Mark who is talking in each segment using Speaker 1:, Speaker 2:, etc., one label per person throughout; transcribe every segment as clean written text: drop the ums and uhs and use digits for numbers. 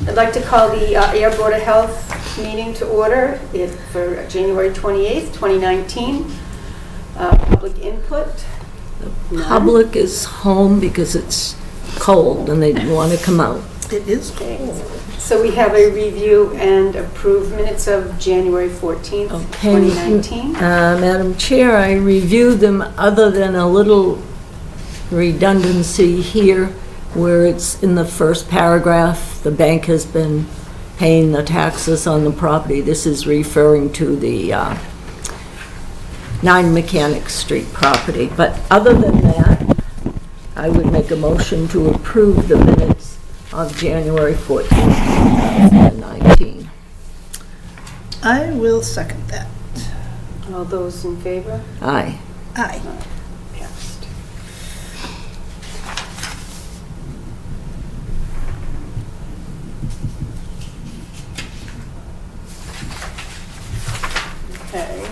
Speaker 1: I'd like to call the Ayer Board of Health meeting to order for January 28th, 2019. Public input. None.
Speaker 2: Public is home because it's cold and they want to come out.
Speaker 3: It is cold.
Speaker 1: So we have a review and approve minutes of January 14th, 2019.
Speaker 2: Madam Chair, I reviewed them other than a little redundancy here where it's in the first paragraph, the bank has been paying the taxes on the property. This is referring to the 9 Mechanic Street property. But other than that, I would make a motion to approve the minutes of January 14th, 2019.
Speaker 3: I will second that.
Speaker 1: All those in favor?
Speaker 2: Aye.
Speaker 3: Aye.
Speaker 1: Passed. Okay.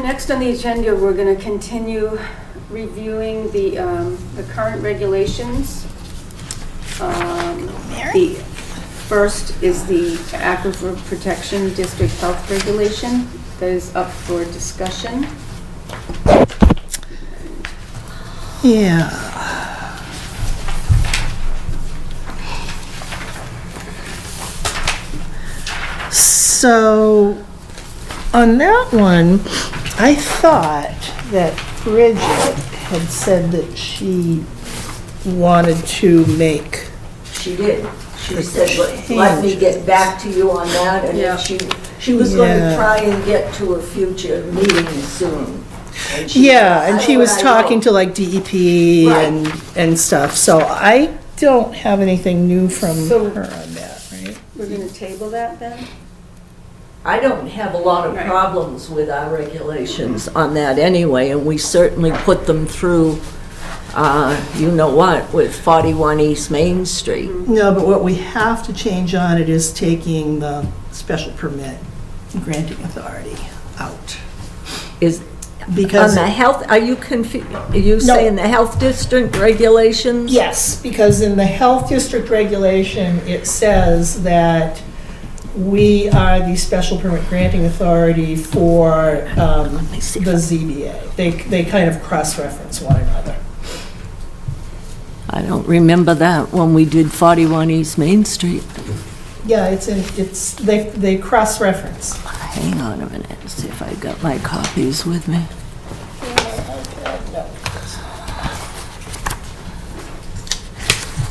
Speaker 1: Next on the agenda, we're going to continue reviewing the current regulations. The first is the Aquifer Protection District Health Regulation that is up for discussion.
Speaker 3: Yeah. So, on that one, I thought that Bridget had said that she wanted to make...
Speaker 2: She did. She said, let me get back to you on that, and
Speaker 1: Yeah.
Speaker 2: she was going to try and get to a future meeting soon. And she
Speaker 3: was talking to like DEP
Speaker 2: Right.
Speaker 3: and stuff, so I don't have anything new from
Speaker 1: So-
Speaker 3: her on that, right?
Speaker 1: We're going to table that then?
Speaker 2: I don't have a lot of
Speaker 1: Right.
Speaker 2: problems with our regulations on that anyway, and we certainly put them through, you know what, with 41 East Main Street.
Speaker 3: No, but what we have to change on it is taking the special permit granting authority out.
Speaker 2: Is,
Speaker 3: Because,
Speaker 2: on the health, are you are you saying the health district regulations?
Speaker 3: yes, because in the health district regulation, it says that we are the special permit granting authority for the ZBA. They kind of cross-reference one another.
Speaker 2: I don't remember that when we did 41 East Main Street.
Speaker 3: Yeah, they cross-reference.
Speaker 2: Hang on a minute, see if I got my copies with me.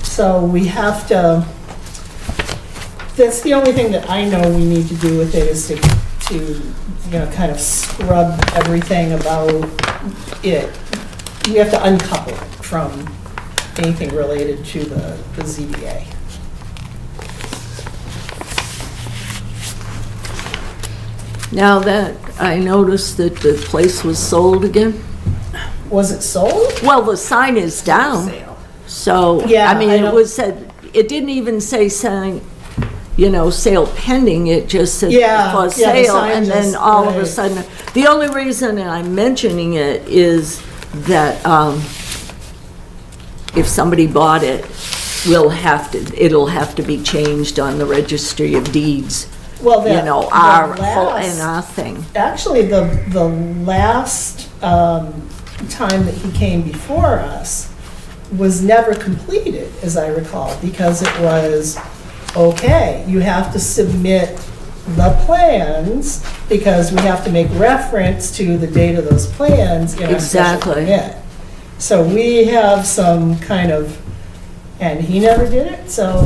Speaker 3: So we have to, that's the only thing that I know we need to do with it is to kind of scrub everything about it. We have to uncouple it from anything related to the ZBA.
Speaker 2: Now that I noticed that the place was sold again.
Speaker 3: Was it sold?
Speaker 2: Well, the sign is down,
Speaker 1: Sale.
Speaker 2: so,
Speaker 3: Yeah,
Speaker 2: I mean,
Speaker 3: I
Speaker 2: it
Speaker 3: don't-
Speaker 2: was said, it didn't even say sign, sale pending, it just said
Speaker 3: Yeah,
Speaker 2: for
Speaker 3: yeah, the
Speaker 2: sale,
Speaker 3: sign
Speaker 2: and then
Speaker 3: just-
Speaker 2: all of a
Speaker 3: right.
Speaker 2: sudden, the only reason I'm mentioning it is that, if somebody bought it, it'll have to be changed on the registry of deeds,
Speaker 3: Well,
Speaker 2: our thing.
Speaker 3: actually, the last time that he came before us was never completed, as I recall, because it was, okay, you have to submit the plans, because we have to make reference to the date of those plans in our special
Speaker 2: Exactly.
Speaker 3: permit. So we have some kind of, and he never did it, so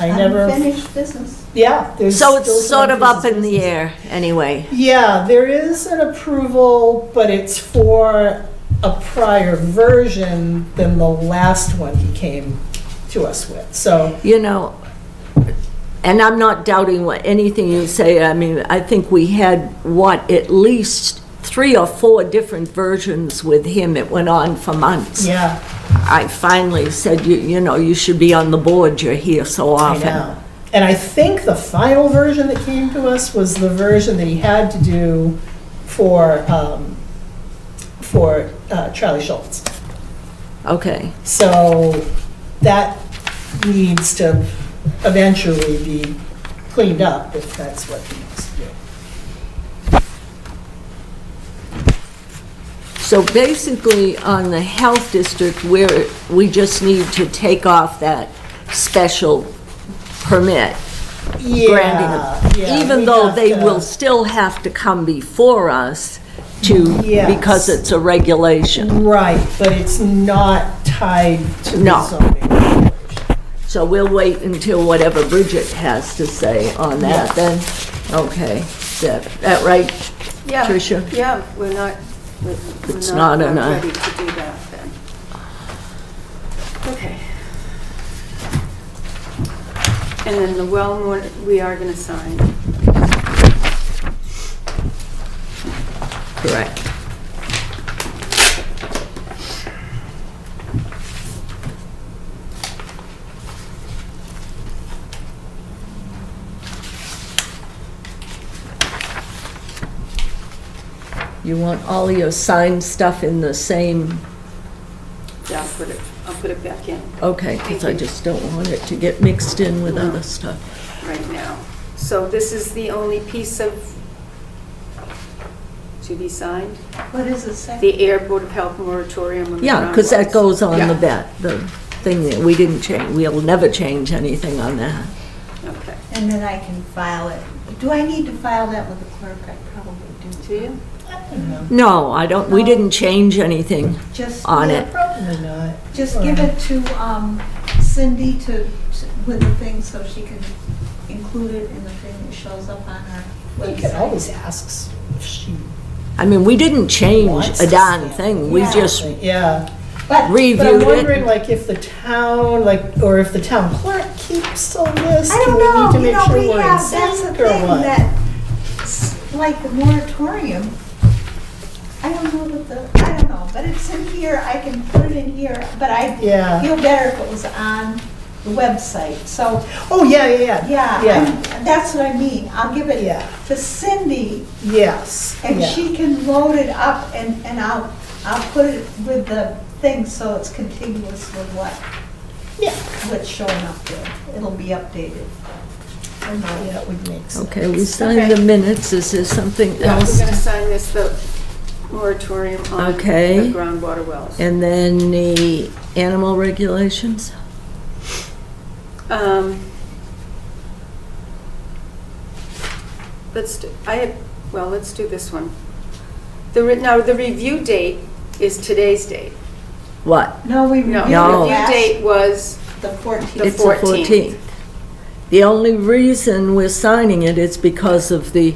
Speaker 3: I never.
Speaker 4: Unfinished business.
Speaker 3: Yeah. there's
Speaker 2: So
Speaker 3: still
Speaker 2: it's
Speaker 3: some
Speaker 2: sort of up in
Speaker 3: business.
Speaker 2: the air, anyway.
Speaker 3: Yeah, there is an approval, but it's for a prior version than the last one he came to us with, so.
Speaker 2: And I'm not doubting anything you say. I mean, I think we had, at least 3 or 4 different versions with him. It went on for months.
Speaker 3: Yeah,
Speaker 2: I finally said, you should be on the board. You're here so
Speaker 3: I
Speaker 2: often.
Speaker 3: know. And I think the final version that came to us was the version that he had to do for Charlie Schultz.
Speaker 2: Okay.
Speaker 3: So that needs to eventually be cleaned up if that's what he needs to do.
Speaker 2: So basically, on the health district, we just need to take off that special permit granting it.
Speaker 3: Yeah,
Speaker 2: Even
Speaker 3: we
Speaker 2: though
Speaker 3: have
Speaker 2: they
Speaker 3: to-
Speaker 2: will still have to come before us to,
Speaker 3: Yes.
Speaker 2: because it's a regulation.
Speaker 3: Right, but it's not tied to the
Speaker 2: No.
Speaker 3: zoning regulation.
Speaker 2: So we'll wait until whatever Bridget has to say on that
Speaker 3: Yes.
Speaker 2: then? Okay, is that right,
Speaker 1: Yeah,
Speaker 2: Tricia?
Speaker 1: yeah, we're not
Speaker 2: It's not enough.
Speaker 1: ready to do that then. Okay. And then the well, we are going to sign.
Speaker 2: Correct. You want all your signed stuff in the same,
Speaker 1: Yeah, I'll put it back in
Speaker 2: okay, because I just don't want it to get mixed in with
Speaker 1: No.
Speaker 2: other stuff.
Speaker 1: right now. So this is the only piece of, to be signed?
Speaker 4: What does it say?
Speaker 1: The Ayer Board of Health moratorium on the
Speaker 2: Yeah, because that
Speaker 1: groundwater.
Speaker 2: goes on the
Speaker 1: Yeah.
Speaker 2: the thing that we didn't change, we'll never change anything on that.
Speaker 1: Okay.
Speaker 4: And then I can file it. Do I need to file that with the clerk? I probably do.
Speaker 1: Do you?
Speaker 3: I don't know.
Speaker 2: No, I don't, we didn't change anything
Speaker 4: Just,
Speaker 2: on
Speaker 3: Yeah,
Speaker 2: it.
Speaker 3: probably not.
Speaker 4: just give it to Cindy with the thing so she can include it in the thing that shows up on her
Speaker 3: You can
Speaker 4: website.
Speaker 3: always ask if she
Speaker 2: I mean, we didn't change
Speaker 3: wants
Speaker 2: a
Speaker 3: to
Speaker 2: darn
Speaker 3: see it.
Speaker 2: thing, we
Speaker 4: Yeah.
Speaker 2: just
Speaker 3: Yeah.
Speaker 4: But
Speaker 2: reviewed
Speaker 3: But I'm
Speaker 2: it.
Speaker 3: wondering, like, if the town, like, or if the town clerk keeps a list,
Speaker 4: I
Speaker 3: do
Speaker 4: don't
Speaker 3: we
Speaker 4: know,
Speaker 3: need to
Speaker 4: you
Speaker 3: make
Speaker 4: know,
Speaker 3: sure
Speaker 4: we
Speaker 3: we're in
Speaker 4: have, that's the
Speaker 3: sync or
Speaker 4: thing
Speaker 3: what?
Speaker 4: that, like the moratorium, I don't know I don't know, but it's in here, I can put it in here, but I
Speaker 3: Yeah.
Speaker 4: feel better if it was on the website, so,
Speaker 3: Oh, yeah.
Speaker 4: yeah, that's what I mean, I'll give it
Speaker 3: Yeah.
Speaker 4: to Cindy,
Speaker 3: Yes.
Speaker 4: and
Speaker 3: yeah.
Speaker 4: she can load it up, and I'll put it with the thing so it's contiguous with
Speaker 3: Yeah,
Speaker 4: what's showing up there, it'll be updated.
Speaker 3: yeah, it would make sense.
Speaker 2: Okay, we signed the minutes, is there something
Speaker 1: Yeah, we're
Speaker 2: else?
Speaker 1: going to sign this, the moratorium on
Speaker 2: Okay.
Speaker 1: the groundwater wells.
Speaker 2: And then the animal regulations?
Speaker 1: Let's do this one. Now, the review date is today's date.
Speaker 2: What?
Speaker 4: No, we
Speaker 1: No,
Speaker 4: reviewed
Speaker 1: the
Speaker 2: No.
Speaker 4: it
Speaker 1: review
Speaker 4: last,
Speaker 1: date was
Speaker 4: the 14th.
Speaker 1: The
Speaker 2: It's the
Speaker 1: 14th.
Speaker 2: 14th. The only reason we're signing it is because of the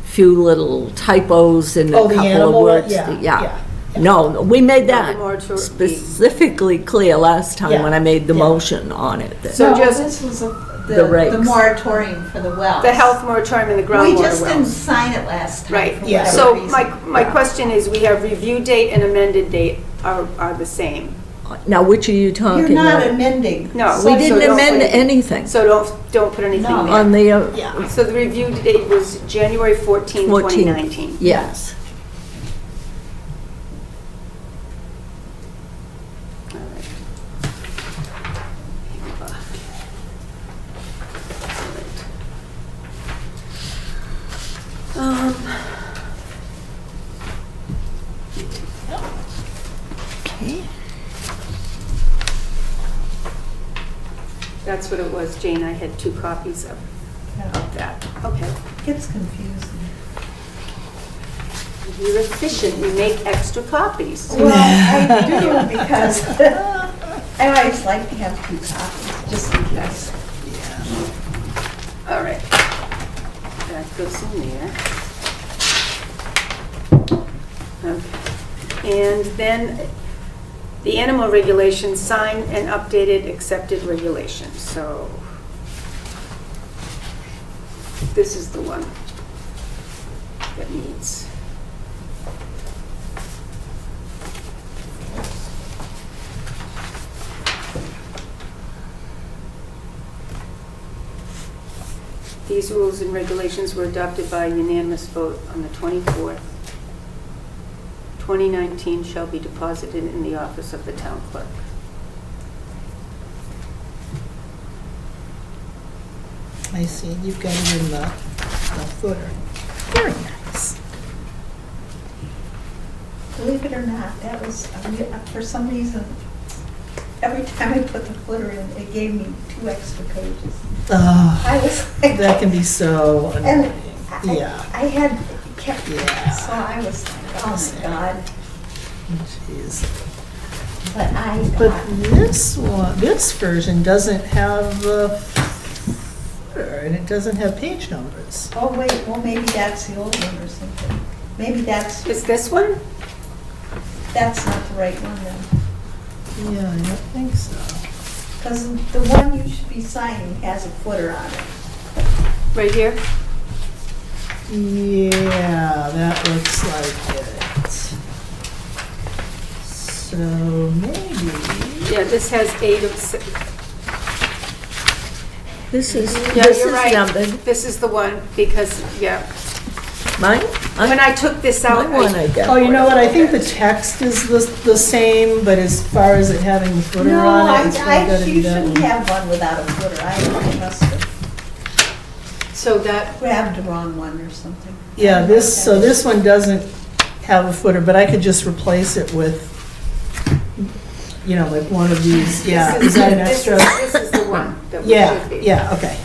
Speaker 2: few little typos and a
Speaker 3: Oh, the
Speaker 2: couple of
Speaker 3: animal,
Speaker 2: words.
Speaker 3: yeah.
Speaker 2: No, we made
Speaker 1: No,
Speaker 2: that
Speaker 1: the moratorium.
Speaker 2: specifically clear last time when I made the
Speaker 3: Yeah.
Speaker 2: motion on it.
Speaker 1: So
Speaker 4: No,
Speaker 1: just-
Speaker 4: this was
Speaker 2: The
Speaker 4: the
Speaker 2: regs.
Speaker 4: moratorium for the wells.
Speaker 1: the health moratorium and the
Speaker 4: We
Speaker 1: groundwater
Speaker 4: just didn't
Speaker 1: wells.
Speaker 4: sign it last time.
Speaker 1: Right,
Speaker 4: for
Speaker 3: Yeah.
Speaker 4: whatever
Speaker 1: so
Speaker 4: reason.
Speaker 1: my question is, we have review date and amended date are the same.
Speaker 2: Now, which are you talking
Speaker 4: You're not
Speaker 2: about?
Speaker 4: amending.
Speaker 1: No.
Speaker 2: We
Speaker 1: So
Speaker 2: didn't
Speaker 1: don't
Speaker 2: amend
Speaker 1: put it-
Speaker 2: anything
Speaker 1: So don't put anything
Speaker 4: No.
Speaker 1: there.
Speaker 2: on the,
Speaker 3: Yeah.
Speaker 1: So the review date was January 14, 2019.
Speaker 2: yes.
Speaker 1: All right.
Speaker 2: Okay.
Speaker 1: That's what it was, Jane, I had 2 copies of that. Okay.
Speaker 4: Gets confusing.
Speaker 1: You're efficient, you make extra copies.
Speaker 4: Well, I do because I always like to have 2 copies, just in case.
Speaker 1: All right. That goes in there. Okay. And then the animal regulations, signed and updated, accepted regulations. So this is the one that needs. These rules and regulations were adopted by unanimous vote on the 24th. 2019 shall be deposited in the office of the town clerk.
Speaker 3: I see, you've got it in the footer. Very nice.
Speaker 4: Believe it or not, that was, for some reason, every time I put the footer in, it gave me 2 extra pages.
Speaker 3: Oh,
Speaker 4: I was like.
Speaker 3: that can be so
Speaker 4: And
Speaker 3: annoying.
Speaker 4: I-
Speaker 3: Yeah.
Speaker 4: I had kept,
Speaker 3: Yeah.
Speaker 4: so I was like, oh my God.
Speaker 3: Jeez.
Speaker 4: But I
Speaker 3: But
Speaker 4: got,
Speaker 3: this one, this version doesn't have the footer, and it doesn't have page numbers.
Speaker 4: oh wait, well maybe that's the old one or something. Maybe that's
Speaker 1: Is this one?
Speaker 4: not the right one then.
Speaker 3: Yeah, I don't think so.
Speaker 4: Because the one you should be signing has a footer on it.
Speaker 1: Right here?
Speaker 3: Yeah, that looks like it. So maybe,
Speaker 1: Yeah, this has 8 of,
Speaker 2: This is,
Speaker 1: yeah,
Speaker 2: this
Speaker 1: you're
Speaker 2: is
Speaker 1: right.
Speaker 2: numbered.
Speaker 1: This is the one, because, yeah.
Speaker 2: Mine?
Speaker 1: When I took this out,
Speaker 2: My one I got.
Speaker 3: oh, you know what, I think the text is the same, but as far as it having the footer
Speaker 4: No,
Speaker 3: on it, it's probably gotta be
Speaker 4: you
Speaker 3: that
Speaker 4: shouldn't
Speaker 3: one.
Speaker 4: have one without a footer. I must have
Speaker 1: So that,
Speaker 4: grabbed the wrong one or something.
Speaker 3: Yeah, so this one doesn't have a footer, but I could just replace it with, you know, like one of these, yeah,
Speaker 1: this
Speaker 3: is that an
Speaker 1: this
Speaker 3: extra?
Speaker 1: This is the one that we
Speaker 3: Yeah,
Speaker 1: should be.
Speaker 3: yeah, okay.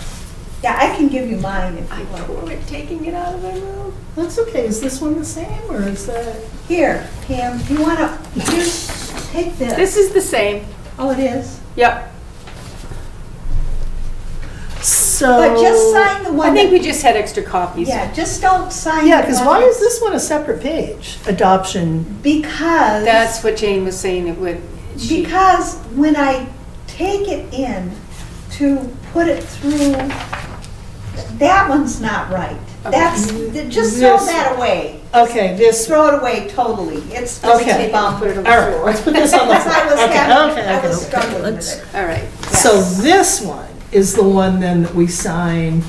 Speaker 4: Yeah, I can give you mine if
Speaker 1: I
Speaker 4: you want.
Speaker 1: tore it taking it out of my mouth.
Speaker 3: That's okay, is this one the same, or is that?
Speaker 4: Here, Pam, you wanna, here's, take this.
Speaker 1: This is the same.
Speaker 4: Oh, it is?
Speaker 1: Yep.
Speaker 3: So.
Speaker 4: But just sign the
Speaker 1: I
Speaker 4: one
Speaker 1: think
Speaker 4: that,
Speaker 1: we just had extra copies.
Speaker 4: yeah, just don't sign.
Speaker 3: Yeah,
Speaker 4: the
Speaker 3: because
Speaker 4: one
Speaker 3: why is
Speaker 4: that's-
Speaker 3: this one a separate page? Adoption,
Speaker 4: Because.
Speaker 1: That's what Jane was saying, it would,
Speaker 4: Because when I take it in to put it through, that one's not right. That's, just throw
Speaker 3: This-
Speaker 4: that away.
Speaker 3: okay, this,
Speaker 4: Throw it away totally. It's supposed to
Speaker 3: Okay.
Speaker 4: be bumped.
Speaker 1: Put it on
Speaker 3: all
Speaker 1: the
Speaker 3: right,
Speaker 1: floor.
Speaker 3: let's put this on the
Speaker 4: Because I was
Speaker 3: floor.
Speaker 4: having,
Speaker 3: Okay,
Speaker 4: I was
Speaker 3: okay.
Speaker 4: struggling with
Speaker 2: let's-
Speaker 4: it.
Speaker 1: All right.
Speaker 3: So this one is the one then that we sign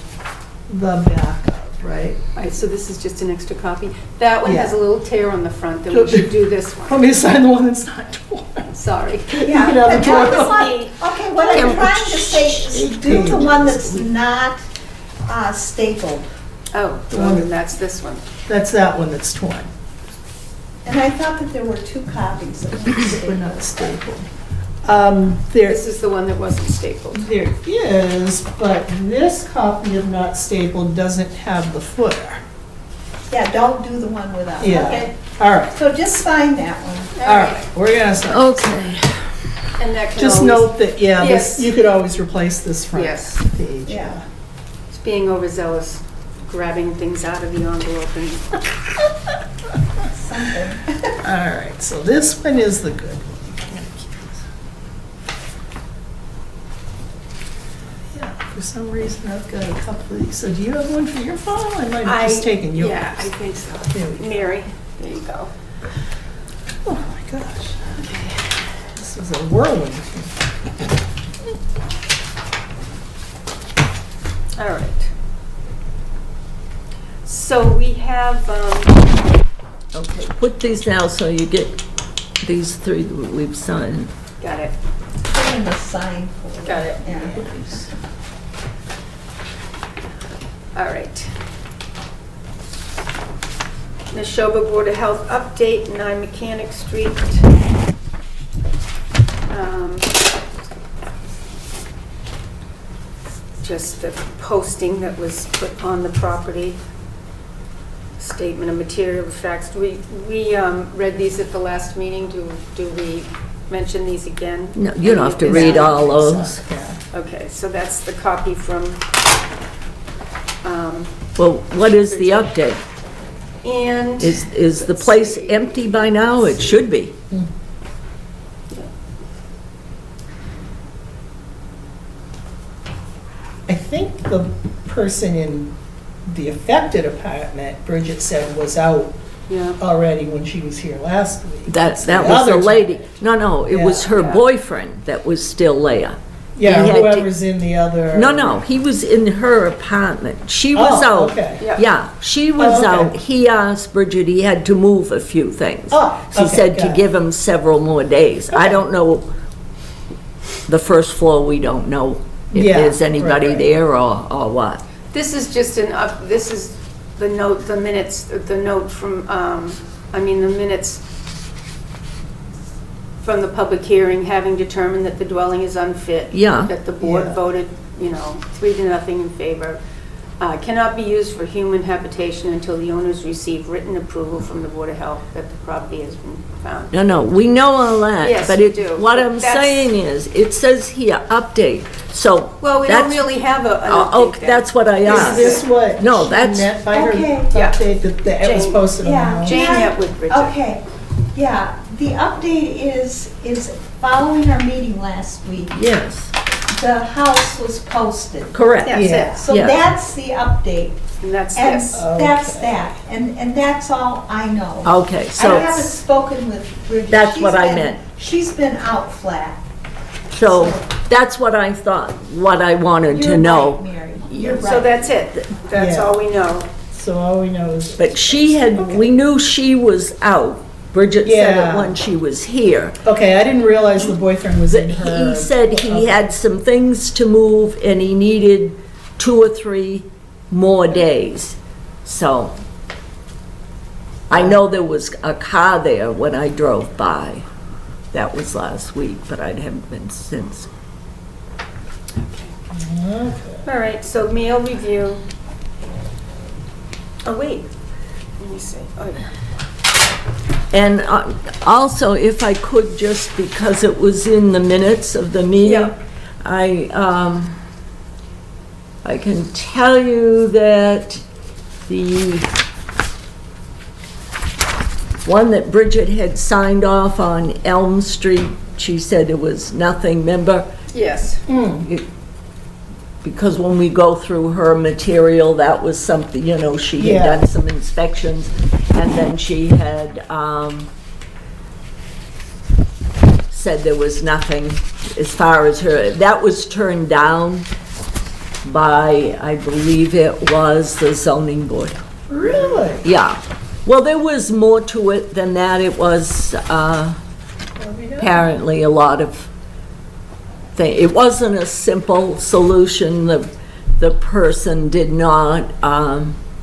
Speaker 3: the back of, right?
Speaker 1: All right, so this is just an extra copy. That one has a
Speaker 3: Yeah.
Speaker 1: little tear on the front, then we should do this
Speaker 3: Want
Speaker 1: one.
Speaker 3: me to sign the one that's not torn?
Speaker 1: Sorry.
Speaker 4: Yeah,
Speaker 3: You can have
Speaker 4: but
Speaker 3: the
Speaker 4: that
Speaker 3: torn
Speaker 4: was
Speaker 3: one.
Speaker 4: like- okay, what I'm trying to say is do the one that's not stapled.
Speaker 1: Oh, well, then that's this one.
Speaker 3: That's that one that's torn.
Speaker 4: And I thought that there were 2 copies of
Speaker 3: We're
Speaker 4: it.
Speaker 3: not stapled.
Speaker 1: This is the one that wasn't stapled.
Speaker 3: There is, but this copy of not stapled doesn't have the footer.
Speaker 4: Yeah, don't do the one without.
Speaker 3: Yeah.
Speaker 4: Okay,
Speaker 3: All right,
Speaker 4: so just sign that one.
Speaker 3: all right, we're gonna start.
Speaker 2: Okay.
Speaker 1: And that can
Speaker 3: Just
Speaker 1: always,
Speaker 3: note that, yeah,
Speaker 1: Yes.
Speaker 3: this, you could always replace this front
Speaker 1: Yes.
Speaker 3: page.
Speaker 4: Yeah.
Speaker 1: it's being overzealous, grabbing things out of the envelope and,
Speaker 4: Something.
Speaker 3: All right, so this one is the good one. Yeah, for some reason I've got a couple of these. So do you have one for your file? I might have just taken yours.
Speaker 1: yeah, I think so.
Speaker 3: There we go.
Speaker 1: Mary, there you go.
Speaker 3: Oh my gosh. This is a whirlwind.
Speaker 1: All right. So we have,
Speaker 2: Okay, put these now so you get these 3 that we've signed.
Speaker 1: got it.
Speaker 4: Put in the sign folder.
Speaker 1: Got it.
Speaker 4: Yeah.
Speaker 1: All right. Neshoba Board of Health update, 9 Mechanic Street. Just the posting that was put on the property. Statement of material facts. We read these at the last meeting. Do we mention these again?
Speaker 2: No, you don't
Speaker 1: Any
Speaker 2: have
Speaker 1: of
Speaker 2: to
Speaker 1: this?
Speaker 2: read all those.
Speaker 3: Yeah.
Speaker 1: Okay, so that's the copy from,
Speaker 2: Well, what is the update?
Speaker 1: and.
Speaker 2: Is the
Speaker 1: let's
Speaker 2: place
Speaker 1: see.
Speaker 2: empty by now? It should be.
Speaker 3: I think the person in the affected apartment, Bridget said, was out
Speaker 1: Yeah.
Speaker 3: already when she was here last week.
Speaker 2: That was the
Speaker 3: other
Speaker 2: lady.
Speaker 3: tenant.
Speaker 2: No, it was
Speaker 3: Yeah.
Speaker 2: her
Speaker 1: Yeah.
Speaker 2: boyfriend that was still there.
Speaker 3: Yeah,
Speaker 2: He had to-
Speaker 3: whoever's in the other.
Speaker 2: No, he was in her apartment. She was
Speaker 3: Oh,
Speaker 2: out.
Speaker 3: okay.
Speaker 2: Yeah, she was
Speaker 3: Oh, okay.
Speaker 2: out. He asked Bridget, he had to move a few things.
Speaker 3: Oh,
Speaker 2: She
Speaker 3: okay,
Speaker 2: said to
Speaker 3: got it.
Speaker 2: give him several more days. I
Speaker 3: Okay.
Speaker 2: don't know, the first floor, we don't know if
Speaker 3: Yeah,
Speaker 2: there's anybody
Speaker 3: right.
Speaker 2: there or what.
Speaker 1: This is just this is the note, the minutes, the note from, the minutes from the public hearing, having determined that the dwelling is unfit.
Speaker 2: Yeah.
Speaker 1: That the board
Speaker 3: Yeah.
Speaker 1: voted, 3-0 in favor. Cannot be used for human habitation until the owners receive written approval from the Board of Health that the property has been found.
Speaker 2: No, we know all that.
Speaker 1: Yes,
Speaker 2: but
Speaker 1: we do,
Speaker 2: what
Speaker 1: but
Speaker 2: I'm
Speaker 1: that's-
Speaker 2: saying is, it says here, update, so.
Speaker 1: Well, we don't
Speaker 2: that's-
Speaker 1: really have an
Speaker 2: Oh,
Speaker 1: update then.
Speaker 2: that's what I
Speaker 3: Is
Speaker 2: asked.
Speaker 3: this what
Speaker 2: No,
Speaker 3: she
Speaker 2: that's-
Speaker 3: meant by her
Speaker 4: Okay.
Speaker 1: Yeah.
Speaker 3: update that it was
Speaker 1: Jane.
Speaker 3: posted on the
Speaker 4: Yeah.
Speaker 3: house?
Speaker 1: Jane met with Bridget.
Speaker 4: Okay, yeah, the update is following our meeting last week,
Speaker 2: Yes,
Speaker 4: the house was posted.
Speaker 2: correct.
Speaker 1: That's
Speaker 3: Yeah.
Speaker 1: it.
Speaker 4: So
Speaker 2: Yes.
Speaker 4: that's the update,
Speaker 1: And that's
Speaker 4: and
Speaker 1: this.
Speaker 4: that's
Speaker 3: Okay.
Speaker 4: that, and that's all I know.
Speaker 2: Okay,
Speaker 4: I
Speaker 2: so,
Speaker 4: haven't spoken with Bridget.
Speaker 2: That's what I
Speaker 4: She's been-
Speaker 2: meant.
Speaker 4: She's been out flat.
Speaker 2: so that's what I thought, what I wanted to
Speaker 4: You're
Speaker 2: know.
Speaker 4: right, Mary, you're right.
Speaker 1: So that's it. That's
Speaker 3: Yeah.
Speaker 1: all we know.
Speaker 3: So all we know is,
Speaker 2: But we knew she was out. Bridget said it
Speaker 3: Yeah.
Speaker 2: when she was here.
Speaker 3: okay, I didn't realize the boyfriend was in her.
Speaker 2: He said he had some things to move and he needed 2 or 3 more days. So I know there was a car there when I drove by. That was last week, but I haven't been since.
Speaker 3: Okay.
Speaker 1: All right, so mail review. Oh, wait. Let me see. Oh, yeah.
Speaker 2: And also, if I could, just because it was in the minutes of the meeting,
Speaker 1: Yeah.
Speaker 2: I can tell you that the one that Bridget had signed off on Elm Street, she said it was nothing, remember?
Speaker 1: Yes.
Speaker 2: Because when we go through her material, that was something, she had
Speaker 3: Yeah.
Speaker 2: done some inspections, and then she had said there was nothing as far as her, that was turned down by, I believe it was the zoning board.
Speaker 3: Really?
Speaker 2: Yeah. Well, there was more to it than that. It was apparently a lot of things. It wasn't a simple solution. The person did not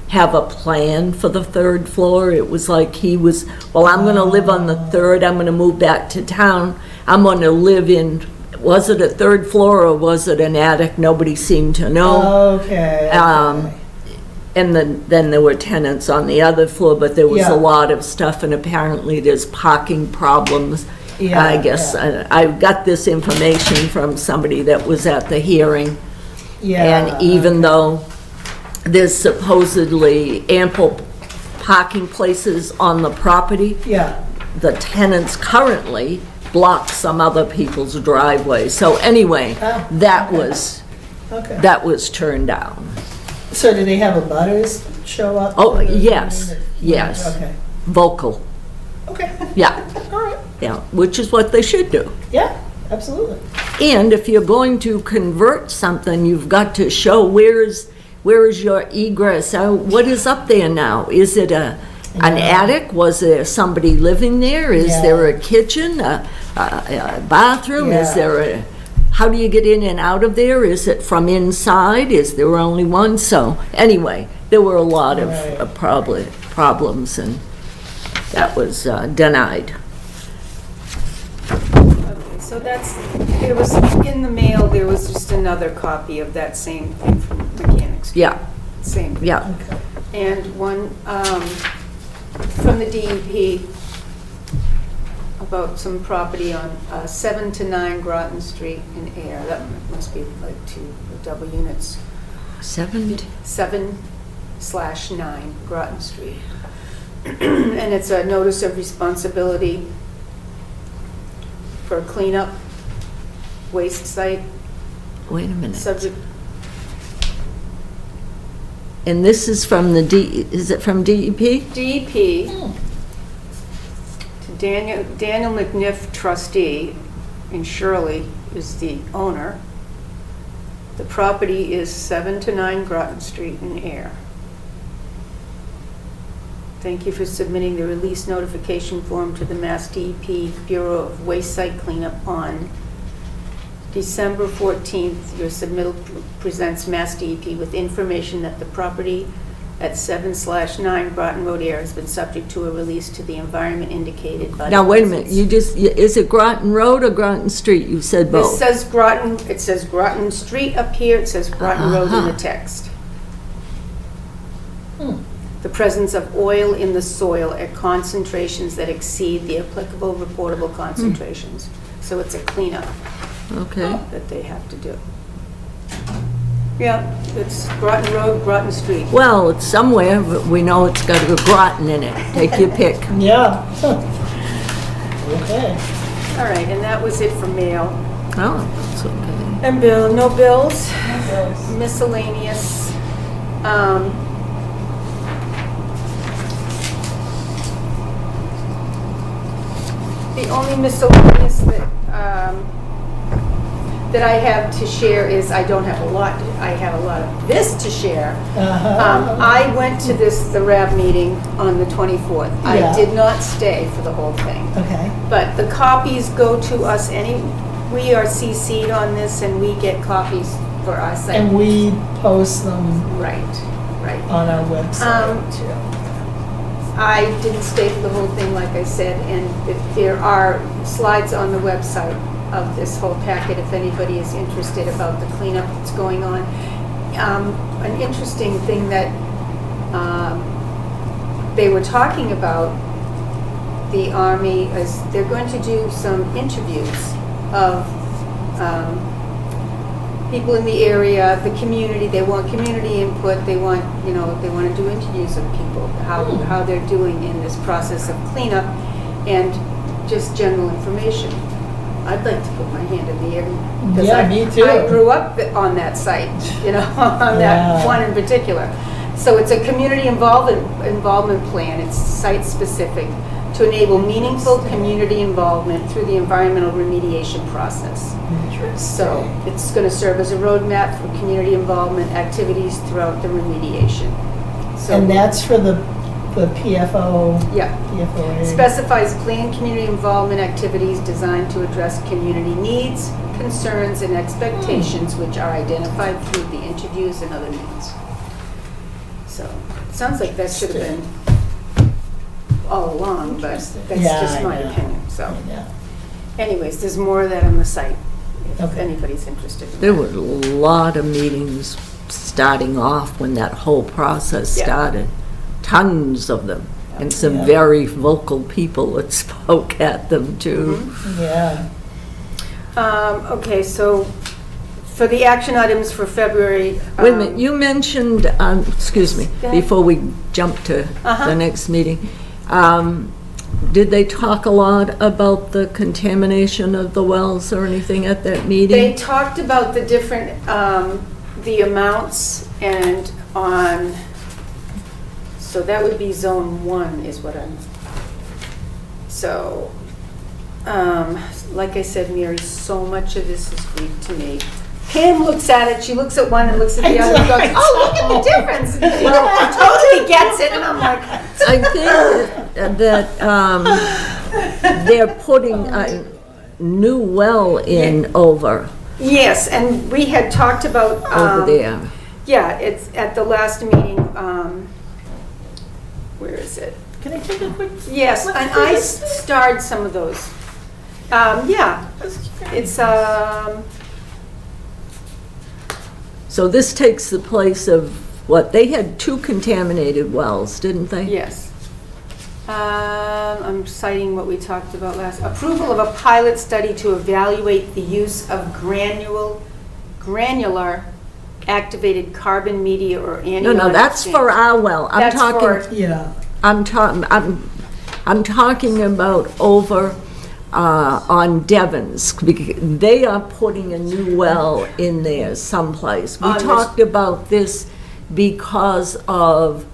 Speaker 2: have a plan for the 3rd floor. It was like he was, well, I'm going to live on the 3rd. I'm going to move back to town. I'm going to live in, was it a 3rd floor or was it an attic? Nobody seemed to know.
Speaker 3: Okay.
Speaker 2: And then there were tenants on the other floor, but there was
Speaker 3: Yeah.
Speaker 2: a lot of stuff, and apparently there's parking problems.
Speaker 3: Yeah,
Speaker 2: I guess,
Speaker 3: yeah.
Speaker 2: I got this information from somebody that was at the hearing.
Speaker 3: Yeah.
Speaker 2: And even though there's supposedly ample parking places on the property,
Speaker 3: Yeah.
Speaker 2: the tenants currently block some other people's driveways. So anyway,
Speaker 3: Oh,
Speaker 2: that
Speaker 3: okay.
Speaker 2: was turned down.
Speaker 3: So do they have a butters show up?
Speaker 2: Oh,
Speaker 3: to the
Speaker 2: yes,
Speaker 3: meeting?
Speaker 2: yes.
Speaker 3: Okay.
Speaker 2: Vocal,
Speaker 3: Okay.
Speaker 2: yeah,
Speaker 3: All right.
Speaker 2: yeah, which is what they should do.
Speaker 3: Yeah, absolutely.
Speaker 2: And if you're going to convert something, you've got to show where is your egress? What is up there now? Is it an
Speaker 3: Yeah.
Speaker 2: attic? Was there somebody living there? Is
Speaker 3: Yeah.
Speaker 2: there a kitchen, a bathroom? Is
Speaker 3: Yeah.
Speaker 2: there how do you get in and out of there? Is it from inside? Is there only one? So anyway, there were a lot of
Speaker 3: Right.
Speaker 2: problems, and that was denied.
Speaker 1: Okay, so there was, in the mail, there was just another copy of that same thing from Mechanics.
Speaker 2: Yeah,
Speaker 1: Same.
Speaker 2: yeah.
Speaker 3: Okay.
Speaker 1: And one from the DEP about some property on 7 to 9 Groton Street in Ayer. That must be like 2 double units.
Speaker 2: 7.
Speaker 1: 7/9 Groton Street. And it's a notice of responsibility for cleanup, waste site,
Speaker 2: Wait a minute.
Speaker 1: subject,
Speaker 2: And this is from is it from DEP?
Speaker 1: DEP to Daniel McNiff, trustee, and Shirley is the owner. The property is 7 to 9 Groton Street in Ayer. Thank you for submitting the release notification form to the Mass DEP Bureau of Waste Site Cleanup on December 14th, your submittal presents Mass DEP with information that the property at 7/9 Groton Road, Ayer has been subject to a release to the environment indicated by.
Speaker 2: Now, wait a minute, is it Groton Road or Groton Street? You said
Speaker 1: This
Speaker 2: both.
Speaker 1: says Groton, it says Groton Street up here, it says Groton Road in the
Speaker 2: Uh-huh.
Speaker 1: text. The presence of oil in the soil at concentrations that exceed the applicable reportable concentrations. So it's a cleanup
Speaker 2: Okay.
Speaker 1: that they have to do. Yeah, it's Groton Road, Groton Street.
Speaker 2: Well, it's somewhere, but we know it's got a Groton in it. Take your pick.
Speaker 3: Yeah. Okay.
Speaker 1: All right, and that was it for mail.
Speaker 2: Oh, that's okay.
Speaker 1: And no bills, miscellaneous. The only miscellaneous that I have to share is, I don't have a lot, I have a lot of this to share. I went to the RAB meeting on the 24th. I
Speaker 3: Yeah.
Speaker 1: did not stay for the whole thing.
Speaker 3: Okay.
Speaker 1: But the copies go to us we are CC'd on this and we get copies for us.
Speaker 3: And we post them
Speaker 1: Right.
Speaker 3: on our website too.
Speaker 1: I didn't stay for the whole thing, like I said, and there are slides on the website of this whole packet if anybody is interested about the cleanup that's going on. An interesting thing that they were talking about, the Army, is they're going to do some interviews of people in the area, the community. They want community input. They want, they want to do interviews of people, how they're doing in this process of cleanup, and just general information. I'd like to put my hand in the air. Because
Speaker 3: Yeah, me too.
Speaker 1: I grew up on that site, on
Speaker 3: Yeah.
Speaker 1: that one in particular. So it's a community involvement plan. It's site-specific to enable meaningful community involvement through the environmental remediation process. So it's going to serve as a roadmap for community involvement activities throughout the remediation. So,
Speaker 3: And that's for the PFO,
Speaker 1: yeah.
Speaker 3: PFOA.
Speaker 1: Specifies planned community involvement activities designed to address community needs, concerns, and expectations which are identified through the interviews and other means. So, it sounds like that should have been all along, but that's
Speaker 3: Yeah,
Speaker 1: just
Speaker 3: I
Speaker 1: my
Speaker 3: know.
Speaker 1: opinion, so.
Speaker 3: Yeah.
Speaker 1: Anyways, there's more of that on the site, if
Speaker 3: Okay.
Speaker 1: anybody's interested.
Speaker 2: There were a lot of meetings starting off when that whole process
Speaker 1: Yeah.
Speaker 2: started. Tons of them, and some
Speaker 3: Yeah.
Speaker 2: very vocal people that spoke at them too.
Speaker 3: Yeah.
Speaker 1: Okay, so for the action items for February.
Speaker 2: Wait a minute, you mentioned, excuse me,
Speaker 1: Go ahead.
Speaker 2: before we jump to
Speaker 1: Uh-huh.
Speaker 2: the next meeting, did they talk a lot about the contamination of the wells or anything at that meeting?
Speaker 1: They talked about the different, the amounts and so that would be zone 1 is what so, like I said, Mary, so much of this is Greek to me. Pam looks at it, she looks at one and looks at the other and goes, oh, look at the difference. Totally gets it, and I'm like.
Speaker 2: I think that they're putting a new well in over
Speaker 1: Yes, and we had talked about.
Speaker 2: over there.
Speaker 1: Yeah, it's at the last meeting, where is it?
Speaker 3: Can I take a quick?
Speaker 1: Yes, and I starred some of those. Yeah, it's,
Speaker 2: So this takes the place of, what, they had 2 contaminated wells, didn't they?
Speaker 1: yes. I'm citing what we talked about last. Approval of a pilot study to evaluate the use of granular activated carbon media or
Speaker 2: No,
Speaker 1: anion.
Speaker 2: no, that's for our well. I'm
Speaker 1: That's
Speaker 2: talking.
Speaker 1: for-
Speaker 3: Yeah.
Speaker 2: I'm talking about over on Devon's. They are putting a new well in there someplace. We
Speaker 1: On this-
Speaker 2: talked about this because of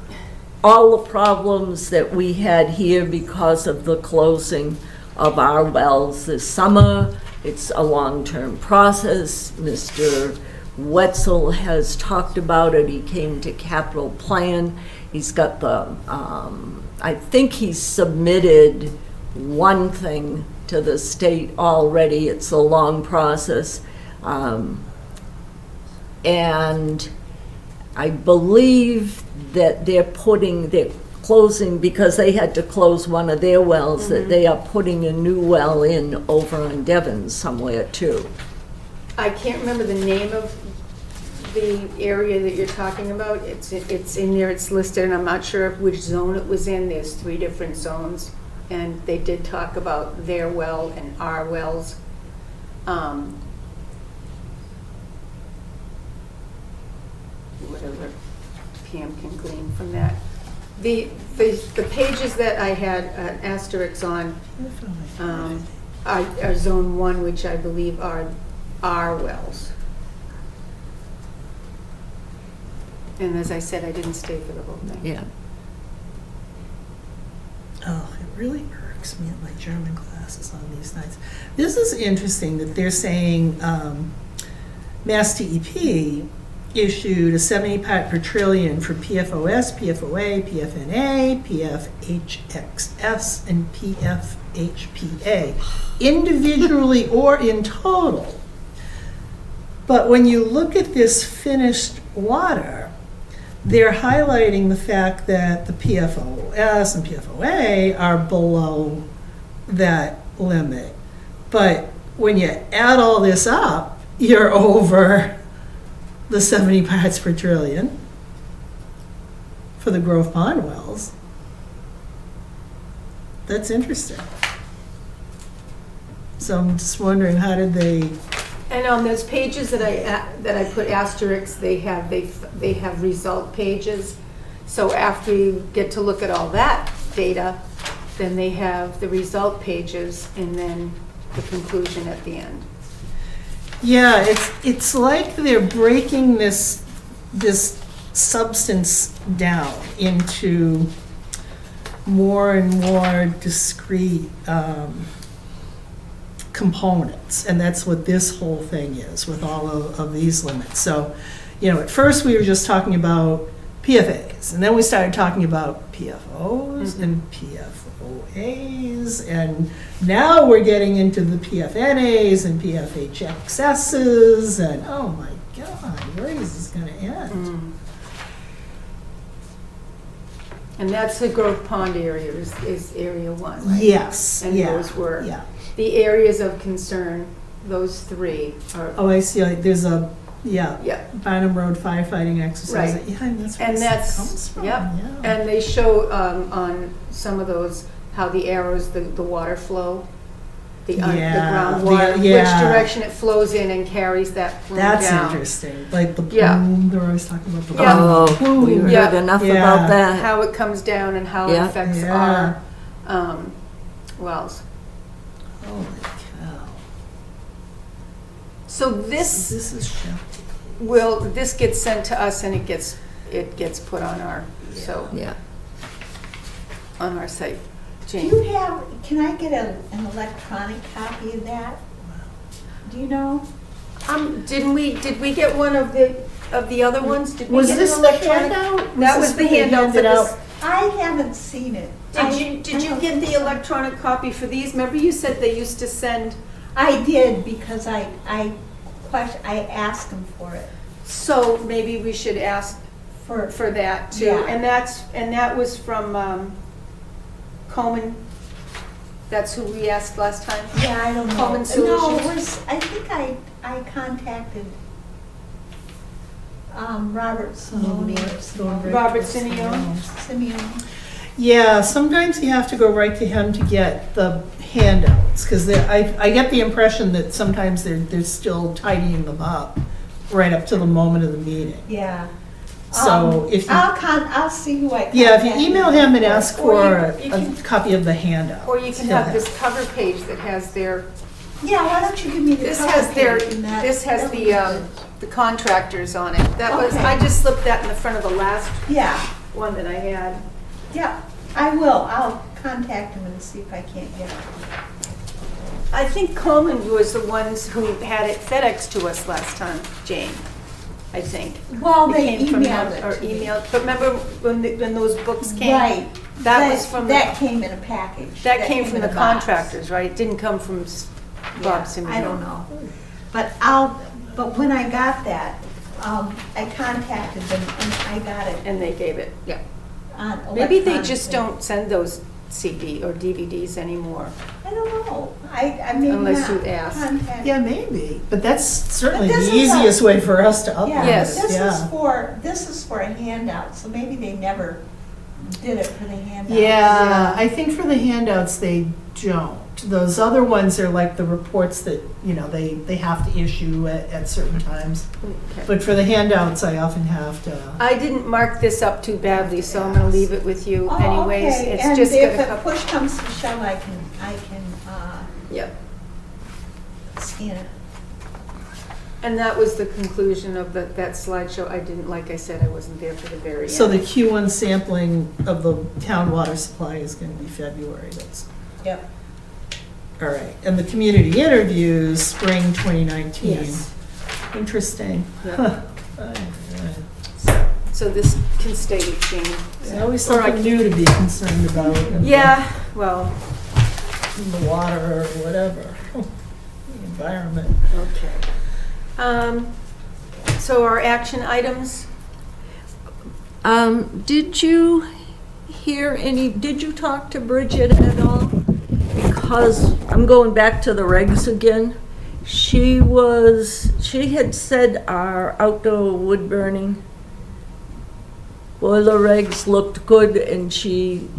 Speaker 2: all the problems that we had here because of the closing of our wells this summer. It's a long-term process. Mr. Wetzel has talked about it. He came to capital plan. He's got the, I think he's submitted one thing to the state already. It's a long process. And I believe that they're closing, because they had to close one of their wells, that they are putting a new well in over on Devon somewhere too.
Speaker 1: I can't remember the name of the area that you're talking about. It's in there, it's listed, and I'm not sure which zone it was in. There's 3 different zones, and they did talk about their well and our wells. Whatever Pam can glean from that. The pages that I had asterisks on are zone 1, which I believe are our wells. And as I said, I didn't stay for the whole thing.
Speaker 2: Yeah.
Speaker 3: Oh, it really irks me at my German classes on these nights. This is interesting that they're saying Mass DEP issued a 70 part per trillion for PFOS, PFOA, PFNA, PFHXS, and PFHPA, individually or in total. But when you look at this finished water, they're highlighting the fact that the PFOS and PFOA are below that limit. But when you add all this up, you're over the 70 parts per trillion for the Grove Pond wells. That's interesting. So I'm just wondering, how did they?
Speaker 1: And on those pages that I put asterisks, they have result pages. So after you get to look at all that data, then they have the result pages and then the conclusion at the end.
Speaker 3: Yeah, it's like they're breaking this substance down into more and more discrete components, and that's what this whole thing is with all of these limits. So, at first we were just talking about PFAs, and then we started talking about PFOs and PFOAs, and now we're getting into the PFNAs and PFHXSs, and oh my God, where is this going to end?
Speaker 1: And that's the Grove Pond area is area 1, right?
Speaker 3: Yes,
Speaker 1: And
Speaker 3: yeah,
Speaker 1: those were
Speaker 3: yeah.
Speaker 1: the areas of concern. Those 3 are.
Speaker 3: Oh, I see. Like there's a
Speaker 1: Yeah.
Speaker 3: Barnum Road firefighting exercise.
Speaker 1: Right.
Speaker 3: Yeah, and that's where
Speaker 1: And
Speaker 3: this
Speaker 1: that's,
Speaker 3: comes from.
Speaker 1: yep.
Speaker 3: Yeah.
Speaker 1: And they show on some of those how the arrows, the water flow, the groundwater,
Speaker 3: yeah.
Speaker 1: which direction it flows in and carries that plume down.
Speaker 3: That's interesting. Like the plume,
Speaker 1: Yeah.
Speaker 3: they're always talking about the
Speaker 1: Yeah.
Speaker 3: plume.
Speaker 2: We heard
Speaker 1: Yeah.
Speaker 2: enough
Speaker 3: Yeah.
Speaker 2: about that.
Speaker 1: How it comes down and how
Speaker 2: Yeah.
Speaker 1: it affects
Speaker 3: Yeah.
Speaker 1: our wells.
Speaker 3: Holy cow.
Speaker 1: So this
Speaker 3: This is shocking.
Speaker 1: this gets sent to us and it gets put on our
Speaker 2: Yeah.
Speaker 1: on our site.
Speaker 4: Do
Speaker 1: Jane.
Speaker 4: you have, can I get an electronic copy of that? Do you know?
Speaker 1: Did we get one of the other ones? Did we
Speaker 3: Was
Speaker 1: get
Speaker 3: this
Speaker 1: an
Speaker 3: the
Speaker 1: electronic?
Speaker 3: handout?
Speaker 1: That
Speaker 3: Was
Speaker 1: was the
Speaker 3: this what they
Speaker 1: handout for
Speaker 3: handed
Speaker 1: this.
Speaker 3: out?
Speaker 4: I haven't seen it.
Speaker 1: Did you get the electronic copy for these? Remember you said they used to send,
Speaker 4: I did, because I asked them for it.
Speaker 1: so maybe we should ask for that too.
Speaker 4: Yeah.
Speaker 1: And that was from Coleman. That's who we asked last time?
Speaker 4: Yeah, I don't know.
Speaker 1: Common
Speaker 4: No,
Speaker 1: Solutions?
Speaker 4: I think I contacted Robert Simone or something.
Speaker 1: Robert Simeon?
Speaker 4: Simeon.
Speaker 3: Yeah, sometimes you have to go right to him to get the handouts, because I get the impression that sometimes they're still tidying them up right up to the moment of the meeting.
Speaker 4: Yeah.
Speaker 3: So if you,
Speaker 4: I'll see who I contact.
Speaker 3: yeah, if you email him and ask
Speaker 1: Or
Speaker 3: for
Speaker 1: you
Speaker 3: a
Speaker 1: can-
Speaker 3: copy of the handout.
Speaker 1: Or you can
Speaker 3: he'll
Speaker 1: have this cover page that has their,
Speaker 4: Yeah, why don't you give me the
Speaker 1: this
Speaker 4: cover
Speaker 1: has their,
Speaker 4: page and that-
Speaker 1: this has
Speaker 4: that would be good.
Speaker 1: the contractors on it. That was,
Speaker 4: Okay.
Speaker 1: I just slipped that in the front of the last
Speaker 4: Yeah,
Speaker 1: one that I had.
Speaker 4: yeah, I will. I'll contact him and see if I can't get it.
Speaker 1: I think Coleman was the ones who had it FedEx to us last time, Jane, I think.
Speaker 4: Well,
Speaker 1: It
Speaker 4: they
Speaker 1: came from
Speaker 4: emailed
Speaker 1: them,
Speaker 4: it
Speaker 1: or
Speaker 4: to me.
Speaker 1: emailed, but remember when those books came?
Speaker 4: Right.
Speaker 1: That was from,
Speaker 4: That
Speaker 1: the
Speaker 4: came in a package.
Speaker 1: that came from
Speaker 4: in
Speaker 1: the
Speaker 4: a box.
Speaker 1: contractors, right? It didn't come from
Speaker 4: Yeah,
Speaker 1: Bob Simeon.
Speaker 4: I don't know. But I'll But when I got that, I contacted them and I got it
Speaker 1: And they gave it, yeah.
Speaker 4: on
Speaker 1: Maybe they just
Speaker 4: electronically.
Speaker 1: don't send those CD or DVDs anymore.
Speaker 4: I don't know. I mean,
Speaker 1: Unless
Speaker 4: not
Speaker 1: you ask.
Speaker 4: contact-
Speaker 3: Yeah, maybe, but that's certainly
Speaker 4: But
Speaker 3: the
Speaker 4: this is a-
Speaker 3: easiest way for us to upload
Speaker 4: Yeah,
Speaker 3: it.
Speaker 1: Yes.
Speaker 4: this is for a handout, so maybe they never did it for the handout.
Speaker 3: Yeah, I think for the handouts, they don't. Those other ones are like the reports that, they have to issue at certain times.
Speaker 1: Okay.
Speaker 3: But for the handouts, I often have to.
Speaker 1: I didn't mark this up too badly, so I'm gonna leave it with you
Speaker 4: Oh,
Speaker 1: anyways.
Speaker 4: okay.
Speaker 1: It's
Speaker 4: And
Speaker 1: just
Speaker 4: if
Speaker 1: got a
Speaker 4: it
Speaker 1: couple.
Speaker 4: push comes to shove, I can
Speaker 1: Yep.
Speaker 4: scan it.
Speaker 1: And that was the conclusion of that slideshow. I didn't, like I said, I wasn't there for the very end.
Speaker 3: So the Q1 sampling of the town water supply is going to be February, that's,
Speaker 4: Yep.
Speaker 3: all right. And the community interviews, spring 2019.
Speaker 1: Yes.
Speaker 3: Interesting.
Speaker 1: Yeah.
Speaker 3: Huh.
Speaker 1: So this can stay with Jean.
Speaker 3: There's always
Speaker 1: Or I
Speaker 3: something new to be concerned about. in
Speaker 1: Yeah, well,
Speaker 3: the water or whatever, the environment.
Speaker 1: okay. So our action items,
Speaker 2: Did you hear did you talk to Bridget at all? Because I'm going back to the regs again. She had said our outdoor wood burning boiler regs looked good, and she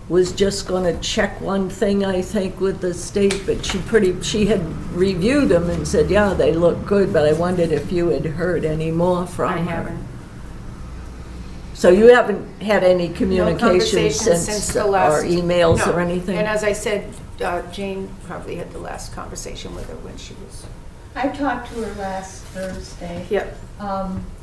Speaker 2: was just gonna check one thing, I think, with the state, but she had reviewed them and said, yeah, they look good, but I wondered if you had heard any more from her.
Speaker 1: I haven't.
Speaker 2: So you haven't had any
Speaker 1: No
Speaker 2: communication
Speaker 1: conversation
Speaker 2: since,
Speaker 1: the last.
Speaker 2: or emails
Speaker 1: No.
Speaker 2: or anything?
Speaker 1: And as I said, Jane probably had the last conversation with her when she was.
Speaker 4: I talked to her last Thursday.
Speaker 1: Yep.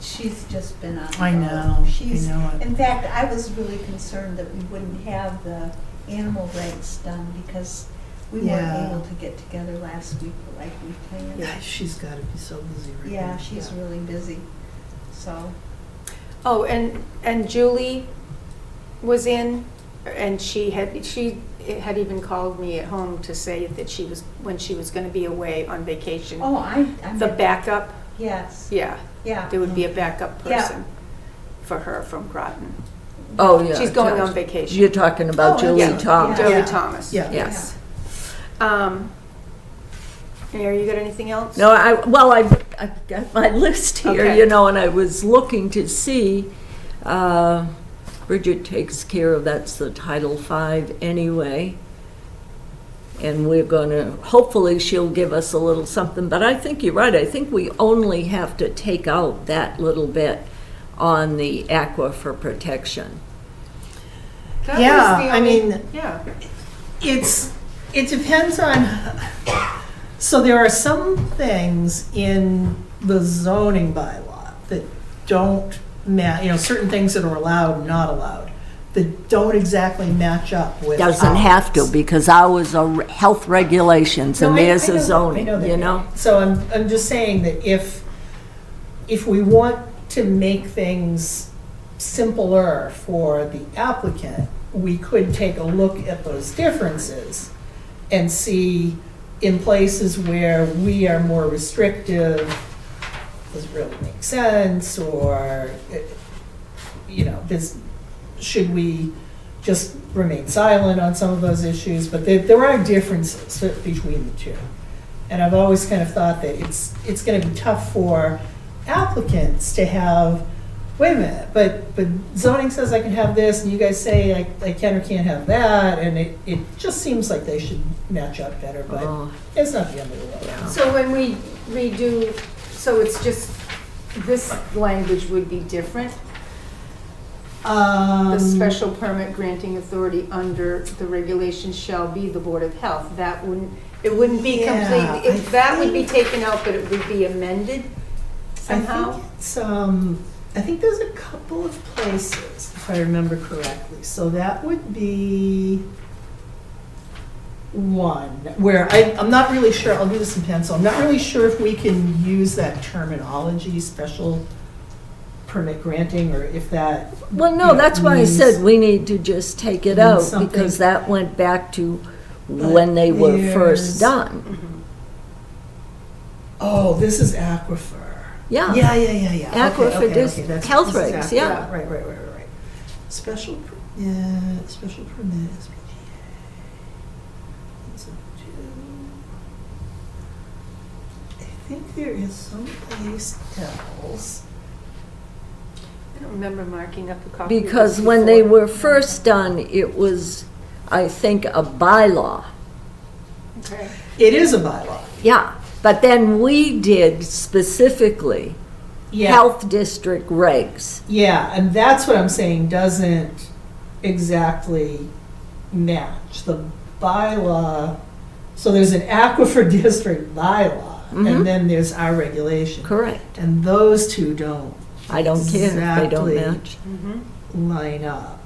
Speaker 4: She's just been on. the
Speaker 3: I
Speaker 4: road.
Speaker 3: know, I
Speaker 4: She's,
Speaker 3: know it.
Speaker 4: in fact, I was really concerned that we wouldn't have the animal regs done because we weren't
Speaker 3: Yeah.
Speaker 4: able to get together last week like we planned.
Speaker 3: Yeah, she's got to be so busy right now.
Speaker 4: Yeah, she's really busy, so.
Speaker 1: Oh, and Julie was in, and she had even called me at home to say that when she was gonna be away on vacation.
Speaker 4: Oh, I'm.
Speaker 1: The backup,
Speaker 4: Yes,
Speaker 1: yeah,
Speaker 4: yeah.
Speaker 1: there would be a backup
Speaker 4: Yeah.
Speaker 1: person for her from Groton.
Speaker 2: Oh, yeah.
Speaker 1: She's going on vacation.
Speaker 2: You're talking about
Speaker 4: Oh,
Speaker 2: Julie
Speaker 1: yeah.
Speaker 2: Thomas.
Speaker 1: Joey
Speaker 3: Yeah.
Speaker 1: Thomas.
Speaker 3: Yeah.
Speaker 1: Yes. Mayor, you got anything else?
Speaker 2: No, I got my list here,
Speaker 1: Okay.
Speaker 2: and I was looking to see, Bridget takes care of, that's the Title V anyway. And we're gonna, hopefully she'll give us a little something, but I think you're right, I think we only have to take out that little bit on the aquifer protection.
Speaker 1: That was
Speaker 3: Yeah,
Speaker 1: the
Speaker 3: I
Speaker 1: only-
Speaker 3: mean,
Speaker 1: Yeah.
Speaker 3: it depends on, so there are some things in the zoning bylaw that don't certain things that are allowed, not allowed, that don't exactly match up with
Speaker 2: Doesn't have to,
Speaker 3: ours.
Speaker 2: because ours are health regulations and
Speaker 3: No, I
Speaker 2: theirs
Speaker 3: know
Speaker 2: are
Speaker 3: that.
Speaker 2: zoning,
Speaker 3: I know that.
Speaker 2: you know?
Speaker 3: So I'm just saying that if we want to make things simpler for the applicant, we could take a look at those differences and see in places where we are more restrictive, does it really make sense, or, should we just remain silent on some of those issues? But there are differences between the two. And I've always kind of thought that it's gonna be tough for applicants to have, wait a minute, but zoning says I can have this, and you guys say I can or can't have that, and it just seems like they should match up better, but
Speaker 2: Oh.
Speaker 3: it's not the end of the world.
Speaker 1: So when we redo, so it's just, this language would be different? The special permit granting authority under the regulations shall be the Board of Health. It wouldn't be
Speaker 3: Yeah,
Speaker 1: complete,
Speaker 3: I
Speaker 1: that would be
Speaker 3: think-
Speaker 1: taken out, but it would be amended somehow?
Speaker 3: I think there's a couple of places, if I remember correctly. So that would be one, where I'm not really sure, I'll do this in pencil, I'm not really sure if we can use that terminology, special permit granting, or if that.
Speaker 2: Well, no, that's why I
Speaker 3: means-
Speaker 2: said we need to just take it
Speaker 3: means
Speaker 2: out,
Speaker 3: something.
Speaker 2: because that went back to when they were
Speaker 3: there's-
Speaker 2: first done.
Speaker 3: Oh, this is aquifer.
Speaker 2: Yeah.
Speaker 3: Yeah. Okay,
Speaker 2: Aquifer dis-
Speaker 3: that's-
Speaker 2: health
Speaker 3: this is
Speaker 2: regs,
Speaker 3: aqu-
Speaker 2: yeah.
Speaker 3: Right. Special permit, SPGA. It's a I think there is someplace else.
Speaker 1: I don't remember marking up a copy. of
Speaker 2: Because
Speaker 1: this
Speaker 2: when they
Speaker 1: before.
Speaker 2: were first done, it was, I think, a bylaw.
Speaker 1: Okay.
Speaker 3: It is a bylaw.
Speaker 2: Yeah, but then we did specifically
Speaker 3: Yeah.
Speaker 2: health district regs.
Speaker 3: Yeah, and that's what I'm saying doesn't exactly match the bylaw. So there's an aquifer district bylaw,
Speaker 2: Mhm.
Speaker 3: and then there's our regulation.
Speaker 2: Correct.
Speaker 3: And those two don't
Speaker 2: I don't care if they don't
Speaker 3: Exactly.
Speaker 2: match.
Speaker 3: line up.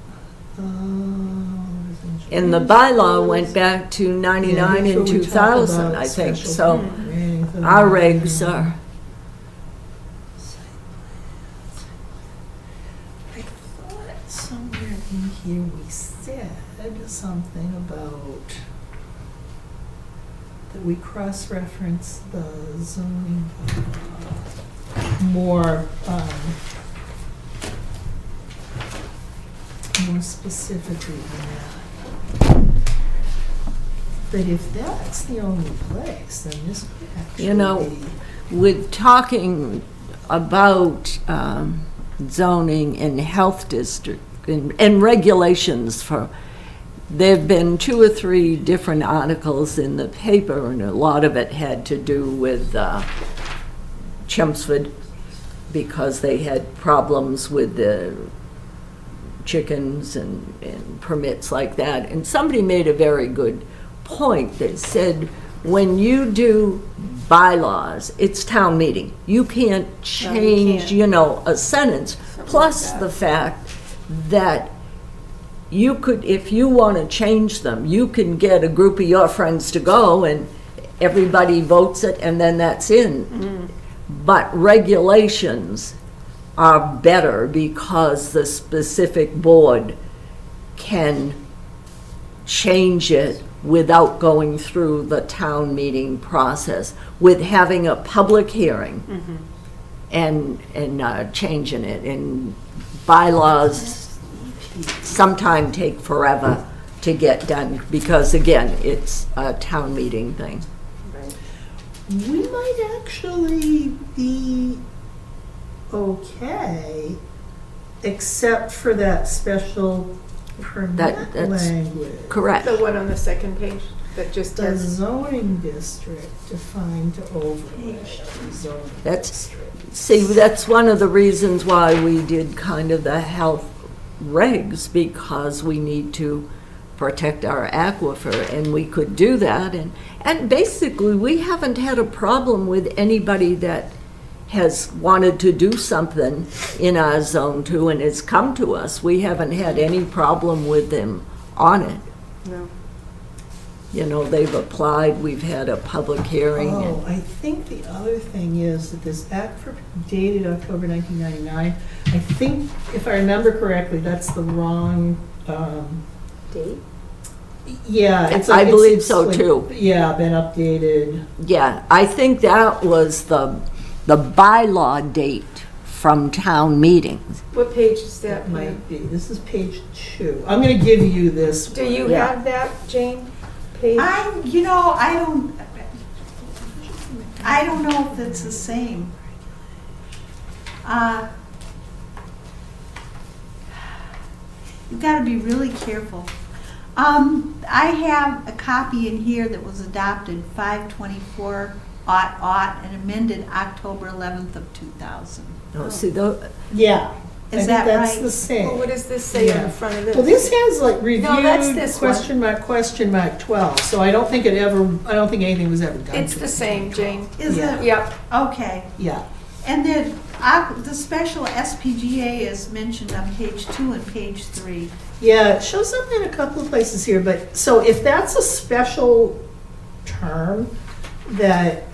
Speaker 2: And the bylaw went back to 99
Speaker 3: Yeah,
Speaker 2: and
Speaker 3: that's what we talk
Speaker 2: 2000,
Speaker 3: about,
Speaker 2: I think,
Speaker 3: special
Speaker 2: so
Speaker 3: permit.
Speaker 2: our regs are,
Speaker 3: I thought somewhere in here we said something about that we cross-reference the zoning bylaw more, more specifically than that. But if that's the only place, then this could actually
Speaker 2: You know, with talking about zoning and health district and regulations for, there've been 2 or 3 different articles in the paper, and a lot of it had to do with Chelmsford, because they had problems with the chickens and permits like that. And somebody made a very good point that said, when you do bylaws, it's town meeting. You can't change,
Speaker 1: can't.
Speaker 2: A sentence.
Speaker 1: Something
Speaker 2: Plus
Speaker 1: like that.
Speaker 2: the fact that you could, if you want to change them, you can get a group of your friends to go and everybody votes it and then that's in. But regulations are better because the specific board can change it without going through the town meeting process, with having a public hearing and changing it. And bylaws sometimes take forever to get done because, again, it's a town meeting thing.
Speaker 3: we might actually be okay, except for that special permit
Speaker 2: That's
Speaker 3: language.
Speaker 2: Correct.
Speaker 1: The one on the second page that just
Speaker 3: The
Speaker 1: has,
Speaker 3: zoning district defined to overlay zoning
Speaker 2: That's-
Speaker 3: district.
Speaker 2: See, that's one of the reasons why we did kind of the health regs, because we need to protect our aquifer, and we could do that. And basically, we haven't had a problem with anybody that has wanted to do something in our zone too and has come to us. We haven't had any problem with them on it.
Speaker 1: no.
Speaker 2: They've applied, we've had a public hearing.
Speaker 3: Oh, I think the other thing is that this act dated October 1999, I think, if I remember correctly, that's the wrong,
Speaker 1: Date?
Speaker 3: yeah.
Speaker 2: I believe so,
Speaker 3: like,
Speaker 2: too.
Speaker 3: Yeah, been updated.
Speaker 2: Yeah, I think that was the bylaw date from town meetings.
Speaker 1: What page is that?
Speaker 3: That might be, this is page 2. I'm gonna give you this.
Speaker 1: Do you
Speaker 3: one.
Speaker 2: Yeah.
Speaker 1: have that, Jane? Page?
Speaker 4: I don't know if it's the same. You've got to be really careful. I have a copy in here that was adopted 5/24 and amended October 11th of 2000.
Speaker 2: Oh, see, though,
Speaker 3: Yeah.
Speaker 4: Is
Speaker 3: I
Speaker 4: that
Speaker 3: think that's
Speaker 4: right?
Speaker 3: the same.
Speaker 1: Well, what does this say on
Speaker 3: Yeah.
Speaker 1: the front of this?
Speaker 3: Well, this has like
Speaker 1: No, that's
Speaker 3: reviewed,
Speaker 1: this one.
Speaker 3: question mark 12, so I don't think anything was ever done.
Speaker 1: It's
Speaker 3: to
Speaker 1: the
Speaker 3: it.
Speaker 1: same, Jane.
Speaker 4: Is
Speaker 3: Yeah.
Speaker 4: it?
Speaker 1: Yep.
Speaker 4: Okay.
Speaker 3: Yeah.
Speaker 4: And then the special SPGA is mentioned on page 2 and page 3.
Speaker 3: Yeah, it shows up in a couple of places here, but, so if that's a special term, that,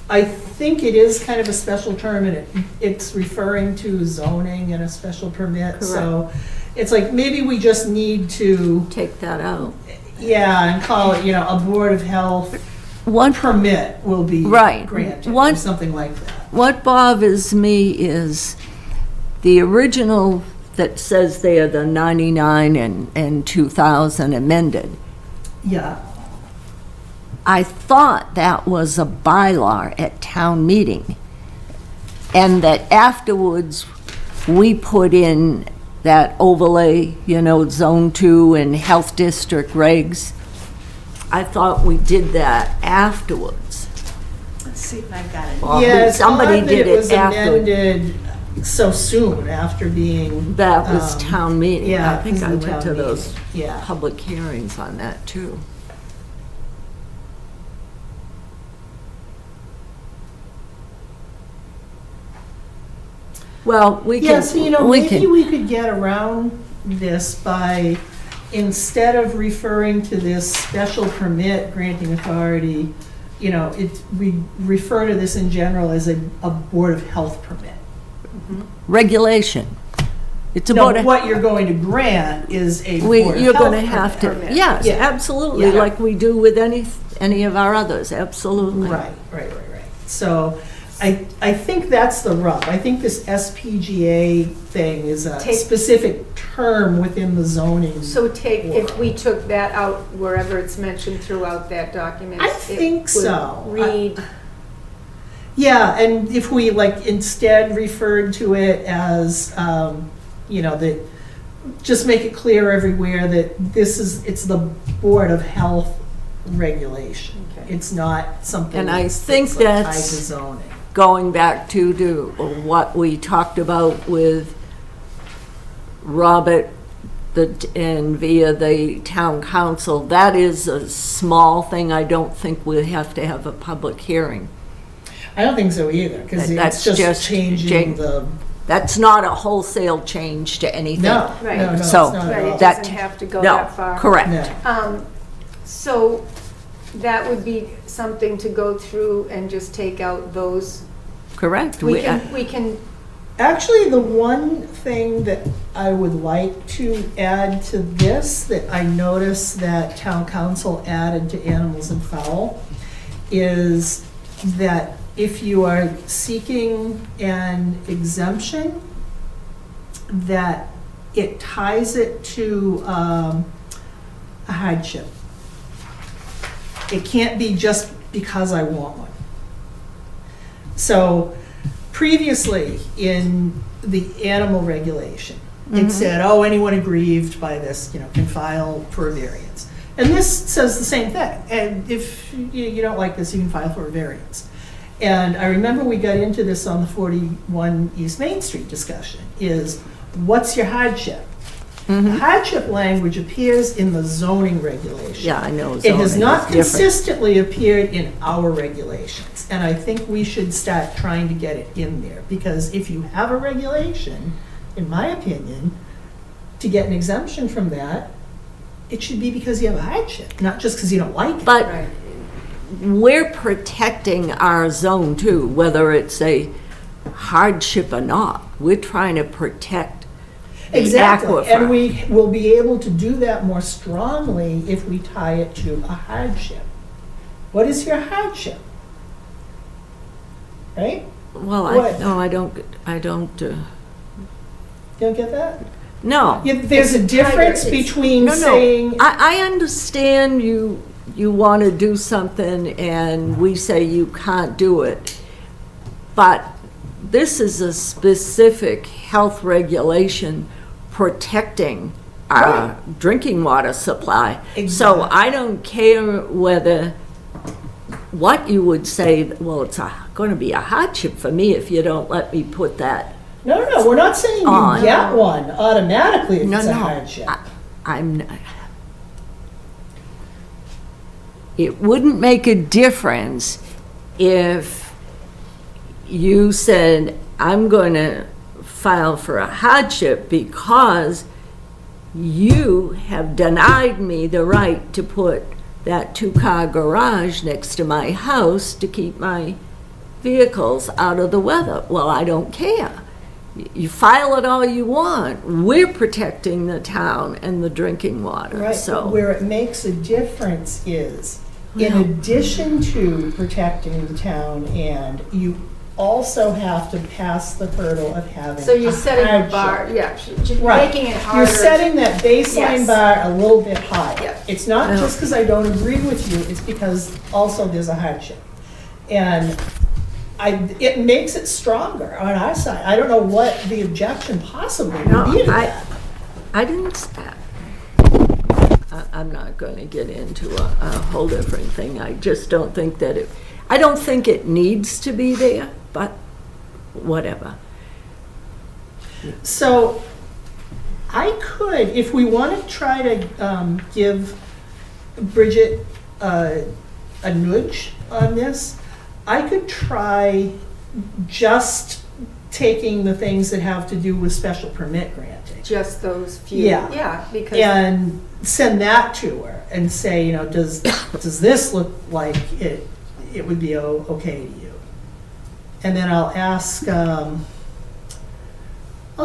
Speaker 3: I think it is kind of a special term, and it's referring to zoning and a special permit, so it's like, maybe we just need to,
Speaker 2: take that out.
Speaker 3: yeah, and call it, a Board of Health
Speaker 2: What,
Speaker 3: permit will be
Speaker 2: Right.
Speaker 3: granted, or
Speaker 2: What-
Speaker 3: something like that.
Speaker 2: what bothers me is the original that says there, the 99 and 2000 amended.
Speaker 3: Yeah,
Speaker 2: I thought that was a bylaw at town meeting, and that afterwards, we put in that overlay, Zone 2 and Health District regs. I thought we did that afterwards.
Speaker 4: Let's see if I've got it.
Speaker 2: Or
Speaker 3: yeah, it's
Speaker 2: somebody
Speaker 3: odd that
Speaker 2: did
Speaker 3: it was
Speaker 2: after.
Speaker 3: amended so soon after being.
Speaker 2: That was town meeting.
Speaker 3: Yeah.
Speaker 2: I think
Speaker 3: it
Speaker 2: I
Speaker 3: was the
Speaker 2: went
Speaker 3: town
Speaker 2: to those
Speaker 3: meeting. Yeah.
Speaker 2: public hearings on that, too. Well, we can.
Speaker 3: Yeah, so
Speaker 2: we
Speaker 3: maybe
Speaker 2: can-
Speaker 3: we could get around this by, instead of referring to this special permit granting authority, we refer to this in general as a Board of Health permit.
Speaker 2: Regulation. It's
Speaker 3: No,
Speaker 2: about,
Speaker 3: what you're going to grant is a Board of
Speaker 2: you're
Speaker 3: Health
Speaker 2: going to have to,
Speaker 3: permit.
Speaker 2: yes,
Speaker 3: Yeah.
Speaker 2: absolutely,
Speaker 3: Yeah.
Speaker 2: like we do with any of our others, absolutely.
Speaker 3: Right. So I think that's the rub. I think this SPGA thing is a
Speaker 1: Take-
Speaker 3: specific term within the zoning.
Speaker 1: So if we took that out wherever it's mentioned throughout that document.
Speaker 3: I
Speaker 1: it
Speaker 3: think
Speaker 1: would
Speaker 3: so.
Speaker 1: Read,
Speaker 3: Yeah, and if we instead referred to it as, that, just make it clear everywhere that it's the Board of Health regulation.
Speaker 1: Okay.
Speaker 3: It's not something.
Speaker 2: And I
Speaker 3: that's
Speaker 2: think
Speaker 3: tied to
Speaker 2: that's-
Speaker 3: zoning.
Speaker 2: Going back to what we talked about with Robert and via the town council, that is a small thing. I don't think we have to have a public hearing.
Speaker 3: I don't think so either, because
Speaker 2: That's
Speaker 3: it's just
Speaker 2: just
Speaker 3: changing the,
Speaker 2: That's not a wholesale change to anything.
Speaker 3: no,
Speaker 1: Right.
Speaker 3: no, it's
Speaker 2: So,
Speaker 3: not
Speaker 1: right,
Speaker 3: at
Speaker 1: it
Speaker 3: all.
Speaker 2: that-
Speaker 1: doesn't have to go
Speaker 2: No,
Speaker 1: that far.
Speaker 2: correct.
Speaker 3: No.
Speaker 1: So that would be something to go through and just take out those.
Speaker 2: Correct.
Speaker 1: We can,
Speaker 3: Actually, the one thing that I would like to add to this, that I noticed that town council added to animals and fowl, is that if you are seeking an exemption, that it ties it to a hardship. It can't be just because I want one. So previously, in the animal regulation, it said, oh, anyone aggrieved by this, can file for a variance. And this says the same thing. And if you don't like this, you can file for a variance. And I remember we got into this on the 41 East Main Street discussion, is what's your hardship? The hardship language appears in the zoning regulation.
Speaker 2: Yeah, I know.
Speaker 3: It has
Speaker 2: zoning
Speaker 3: not
Speaker 2: is different.
Speaker 3: consistently appeared in our regulations, and I think we should start trying to get it in there, because if you have a regulation, in my opinion, to get an exemption from that, it should be because you have a hardship, not just because you don't like it.
Speaker 2: But
Speaker 1: right.
Speaker 2: we're protecting our zone too, whether it's a hardship or not. We're trying to protect the
Speaker 3: Exactly, and
Speaker 2: aquifer.
Speaker 3: we will be able to do that more strongly if we tie it to a hardship. What is your hardship? Right?
Speaker 2: Well,
Speaker 3: What?
Speaker 2: I don't,
Speaker 3: You don't get that?
Speaker 2: no.
Speaker 3: There's a difference between
Speaker 2: No,
Speaker 3: saying,
Speaker 2: no, I understand you want to do something and we say you can't do it, but this is a specific health regulation protecting our drinking water supply. So
Speaker 3: Exactly.
Speaker 2: I don't care what you would say, well, it's going to be a hardship for me if you don't let me put that.
Speaker 3: no, we're not saying
Speaker 2: On.
Speaker 3: you get one automatically if
Speaker 2: No,
Speaker 3: it's a
Speaker 2: no.
Speaker 3: hardship.
Speaker 2: It wouldn't make a difference if you said, I'm going to file for a hardship because you have denied me the right to put that two-car garage next to my house to keep my vehicles out of the weather. Well, I don't care. You file it all you want. We're protecting the town and the drinking water,
Speaker 3: Right,
Speaker 2: so.
Speaker 3: but where it makes a difference is in addition to protecting the town, and you also have to pass the hurdle of having
Speaker 1: So you're
Speaker 3: a
Speaker 1: setting a
Speaker 3: hardship.
Speaker 1: bar, yeah, you're
Speaker 3: Right.
Speaker 1: making it harder.
Speaker 3: You're setting that baseline
Speaker 1: Yes.
Speaker 3: bar a little bit high.
Speaker 1: Yeah.
Speaker 3: It's not
Speaker 2: Yeah.
Speaker 3: just because I don't agree with you, it's because also there's a hardship. And it makes it stronger on our side. I don't know what the objection possibly
Speaker 2: No,
Speaker 3: would be to that.
Speaker 2: I didn't, I'm not going to get into a whole different thing. I just don't think that I don't think it needs to be there, but whatever.
Speaker 3: So I could, if we want to try to give Bridget a nudge on this, I could try just taking the things that have to do with special permit granting.
Speaker 1: Just those few.
Speaker 3: Yeah.
Speaker 1: Yeah, because.
Speaker 3: And send that to her and say, you know, does this look like it would be okay to you? And then I'll ask, I'll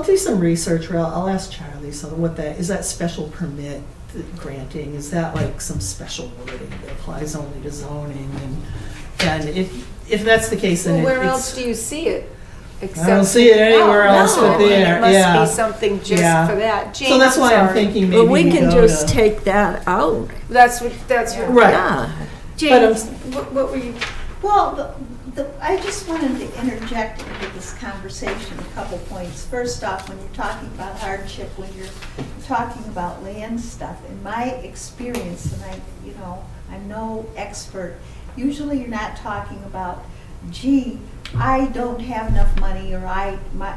Speaker 3: do some research, or I'll ask Charlie, so what is that special permit granting, is that like some special wording that applies only to zoning? And if that's the case, then
Speaker 1: Well, where
Speaker 3: it's.
Speaker 1: else do you see it?
Speaker 3: I don't see it anywhere else but there,
Speaker 1: It
Speaker 3: yeah.
Speaker 1: must be something just
Speaker 3: Yeah.
Speaker 1: for that. Jane,
Speaker 3: So that's why I'm
Speaker 1: sorry.
Speaker 3: thinking maybe
Speaker 2: But we can
Speaker 3: go
Speaker 2: just
Speaker 3: to-
Speaker 2: take that out.
Speaker 1: That's what,
Speaker 3: Right.
Speaker 2: Yeah.
Speaker 1: Jane,
Speaker 3: But
Speaker 1: what were you,
Speaker 4: Well, I just wanted to interject into this conversation a couple points. First off, when you're talking about hardship, when you're talking about land stuff, in my experience, and I'm no expert, usually you're not talking about, gee, I don't have enough money, or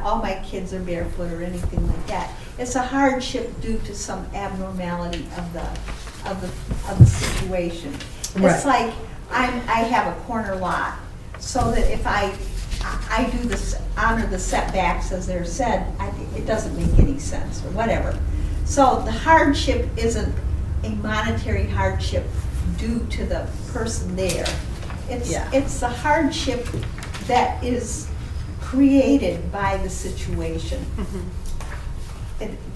Speaker 4: all my kids are barefoot, or anything like that. It's a hardship due to some abnormality of the situation.
Speaker 3: Right.
Speaker 4: It's like I have a corner lot, so that if I do this, honor the setbacks as they're said, it doesn't make any sense, or whatever. So the hardship isn't a monetary hardship due to the person there. It's the hardship that is created by the situation.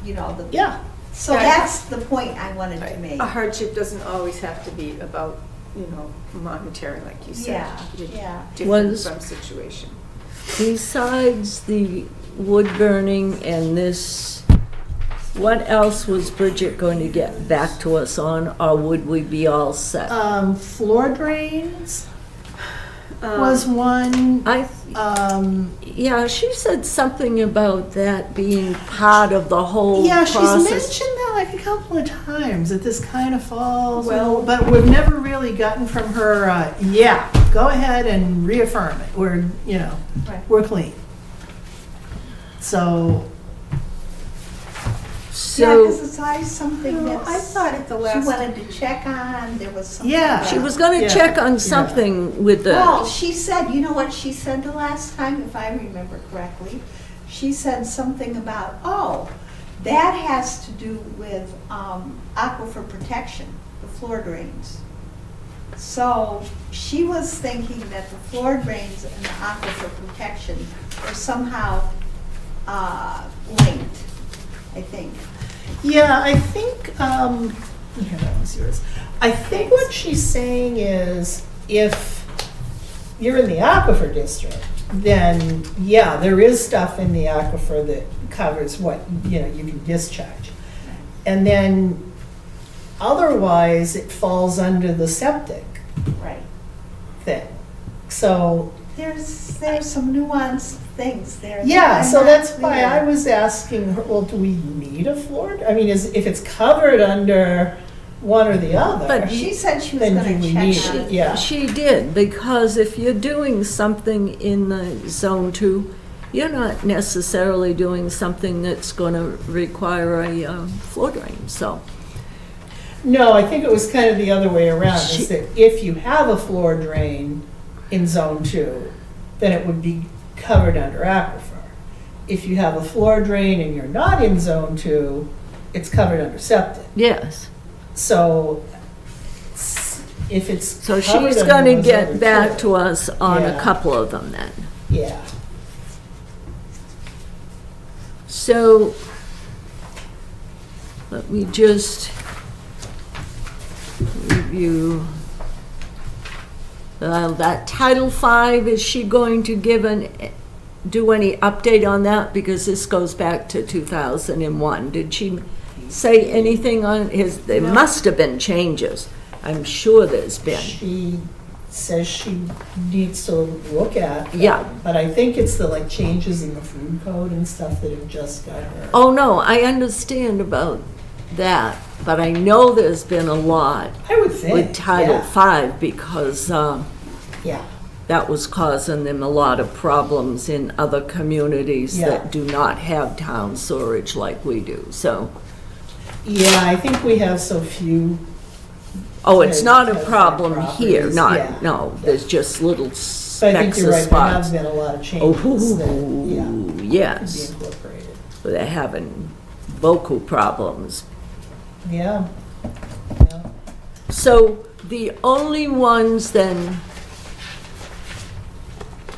Speaker 3: Yeah.
Speaker 4: So
Speaker 1: Yeah.
Speaker 4: that's the point I wanted to make.
Speaker 1: a hardship doesn't always have to be about, monetary, like you said.
Speaker 4: Yeah.
Speaker 1: Different
Speaker 2: Was-
Speaker 1: from situation.
Speaker 2: Besides the wood burning and this, what else was Bridget going to get back to us on, or would we be all set?
Speaker 3: Floor drains was one. Yeah,
Speaker 2: She said something about that being part of the whole
Speaker 3: she's
Speaker 2: process.
Speaker 3: mentioned that like a couple of times, that this kind of falls,
Speaker 1: Well-
Speaker 3: but we've never really gotten from her, go ahead and reaffirm it,
Speaker 4: Right.
Speaker 3: we're clean. So,
Speaker 4: Yeah,
Speaker 2: So
Speaker 4: because it's always something
Speaker 1: Well,
Speaker 4: that
Speaker 1: I thought at the last.
Speaker 4: she wanted to check on, there was something.
Speaker 3: Yeah.
Speaker 4: about-
Speaker 2: she was going to
Speaker 3: Yeah,
Speaker 2: check on
Speaker 3: yeah.
Speaker 2: something with
Speaker 4: Well,
Speaker 2: the,
Speaker 4: she said, you know what she said the last time, if I remember correctly? She said something about, that has to do with aquifer protection, the floor drains. So she was thinking that the floor drains and the aquifer protection are somehow linked, I think.
Speaker 3: yeah, I think, here, that was yours. I think what she's saying is, if you're in the aquifer district, then, there is stuff in the aquifer that covers what, you can discharge. And then, otherwise, it falls under the septic
Speaker 4: Right.
Speaker 3: thing. So,
Speaker 4: There's some nuanced things there. that
Speaker 3: yeah,
Speaker 4: I'm
Speaker 3: so
Speaker 4: not
Speaker 3: that's why
Speaker 4: clear.
Speaker 3: I was asking her, well, do we need a floor? I mean, if it's covered under one or the other.
Speaker 2: But
Speaker 4: She said she was
Speaker 3: Then
Speaker 4: gonna
Speaker 3: do we
Speaker 4: check
Speaker 3: need
Speaker 4: on
Speaker 3: it?
Speaker 4: it.
Speaker 3: Yeah.
Speaker 2: she did, because if you're doing something in the zone 2, you're not necessarily doing something that's going to require a floor drain, so.
Speaker 3: No, I think it was kind of the other way around,
Speaker 2: She-
Speaker 3: is that if you have a floor drain in zone 2, then it would be covered under aquifer. If you have a floor drain and you're not in zone 2, it's covered under septic.
Speaker 2: Yes,
Speaker 3: So if it's
Speaker 2: so
Speaker 3: covered
Speaker 2: she's
Speaker 3: under
Speaker 2: going to
Speaker 3: those
Speaker 2: get
Speaker 3: other
Speaker 2: back
Speaker 3: two,
Speaker 2: to us on a
Speaker 3: Yeah.
Speaker 2: couple of them then.
Speaker 3: Yeah.
Speaker 2: So, let me just review. That Title V, is she going to do any update on that? Because this goes back to 2001. Did she say anything on there must have been changes. I'm sure there's been.
Speaker 3: She says she needs to look at them,
Speaker 2: Yeah.
Speaker 3: but I think it's the like changes in the food code and stuff that have just got her.
Speaker 2: Oh, no, I understand about that, but I know there's been a lot
Speaker 3: I would think.
Speaker 2: with Title V because
Speaker 3: Yeah.
Speaker 2: that was causing them a lot of problems in other communities
Speaker 3: Yeah.
Speaker 2: that do not have town storage like we do, so.
Speaker 3: Yeah, I think we have so few.
Speaker 2: Oh, it's not a
Speaker 3: Has
Speaker 2: problem here,
Speaker 3: properties, yeah.
Speaker 2: no, there's just little
Speaker 3: But I think
Speaker 2: specks
Speaker 3: you're
Speaker 2: of
Speaker 3: right, there have
Speaker 2: spots.
Speaker 3: been a lot of changes that, yeah,
Speaker 2: Oh,
Speaker 3: could be
Speaker 2: yes,
Speaker 3: incorporated.
Speaker 2: they're having vocal problems.
Speaker 3: Yeah. Yeah.
Speaker 2: So the only ones then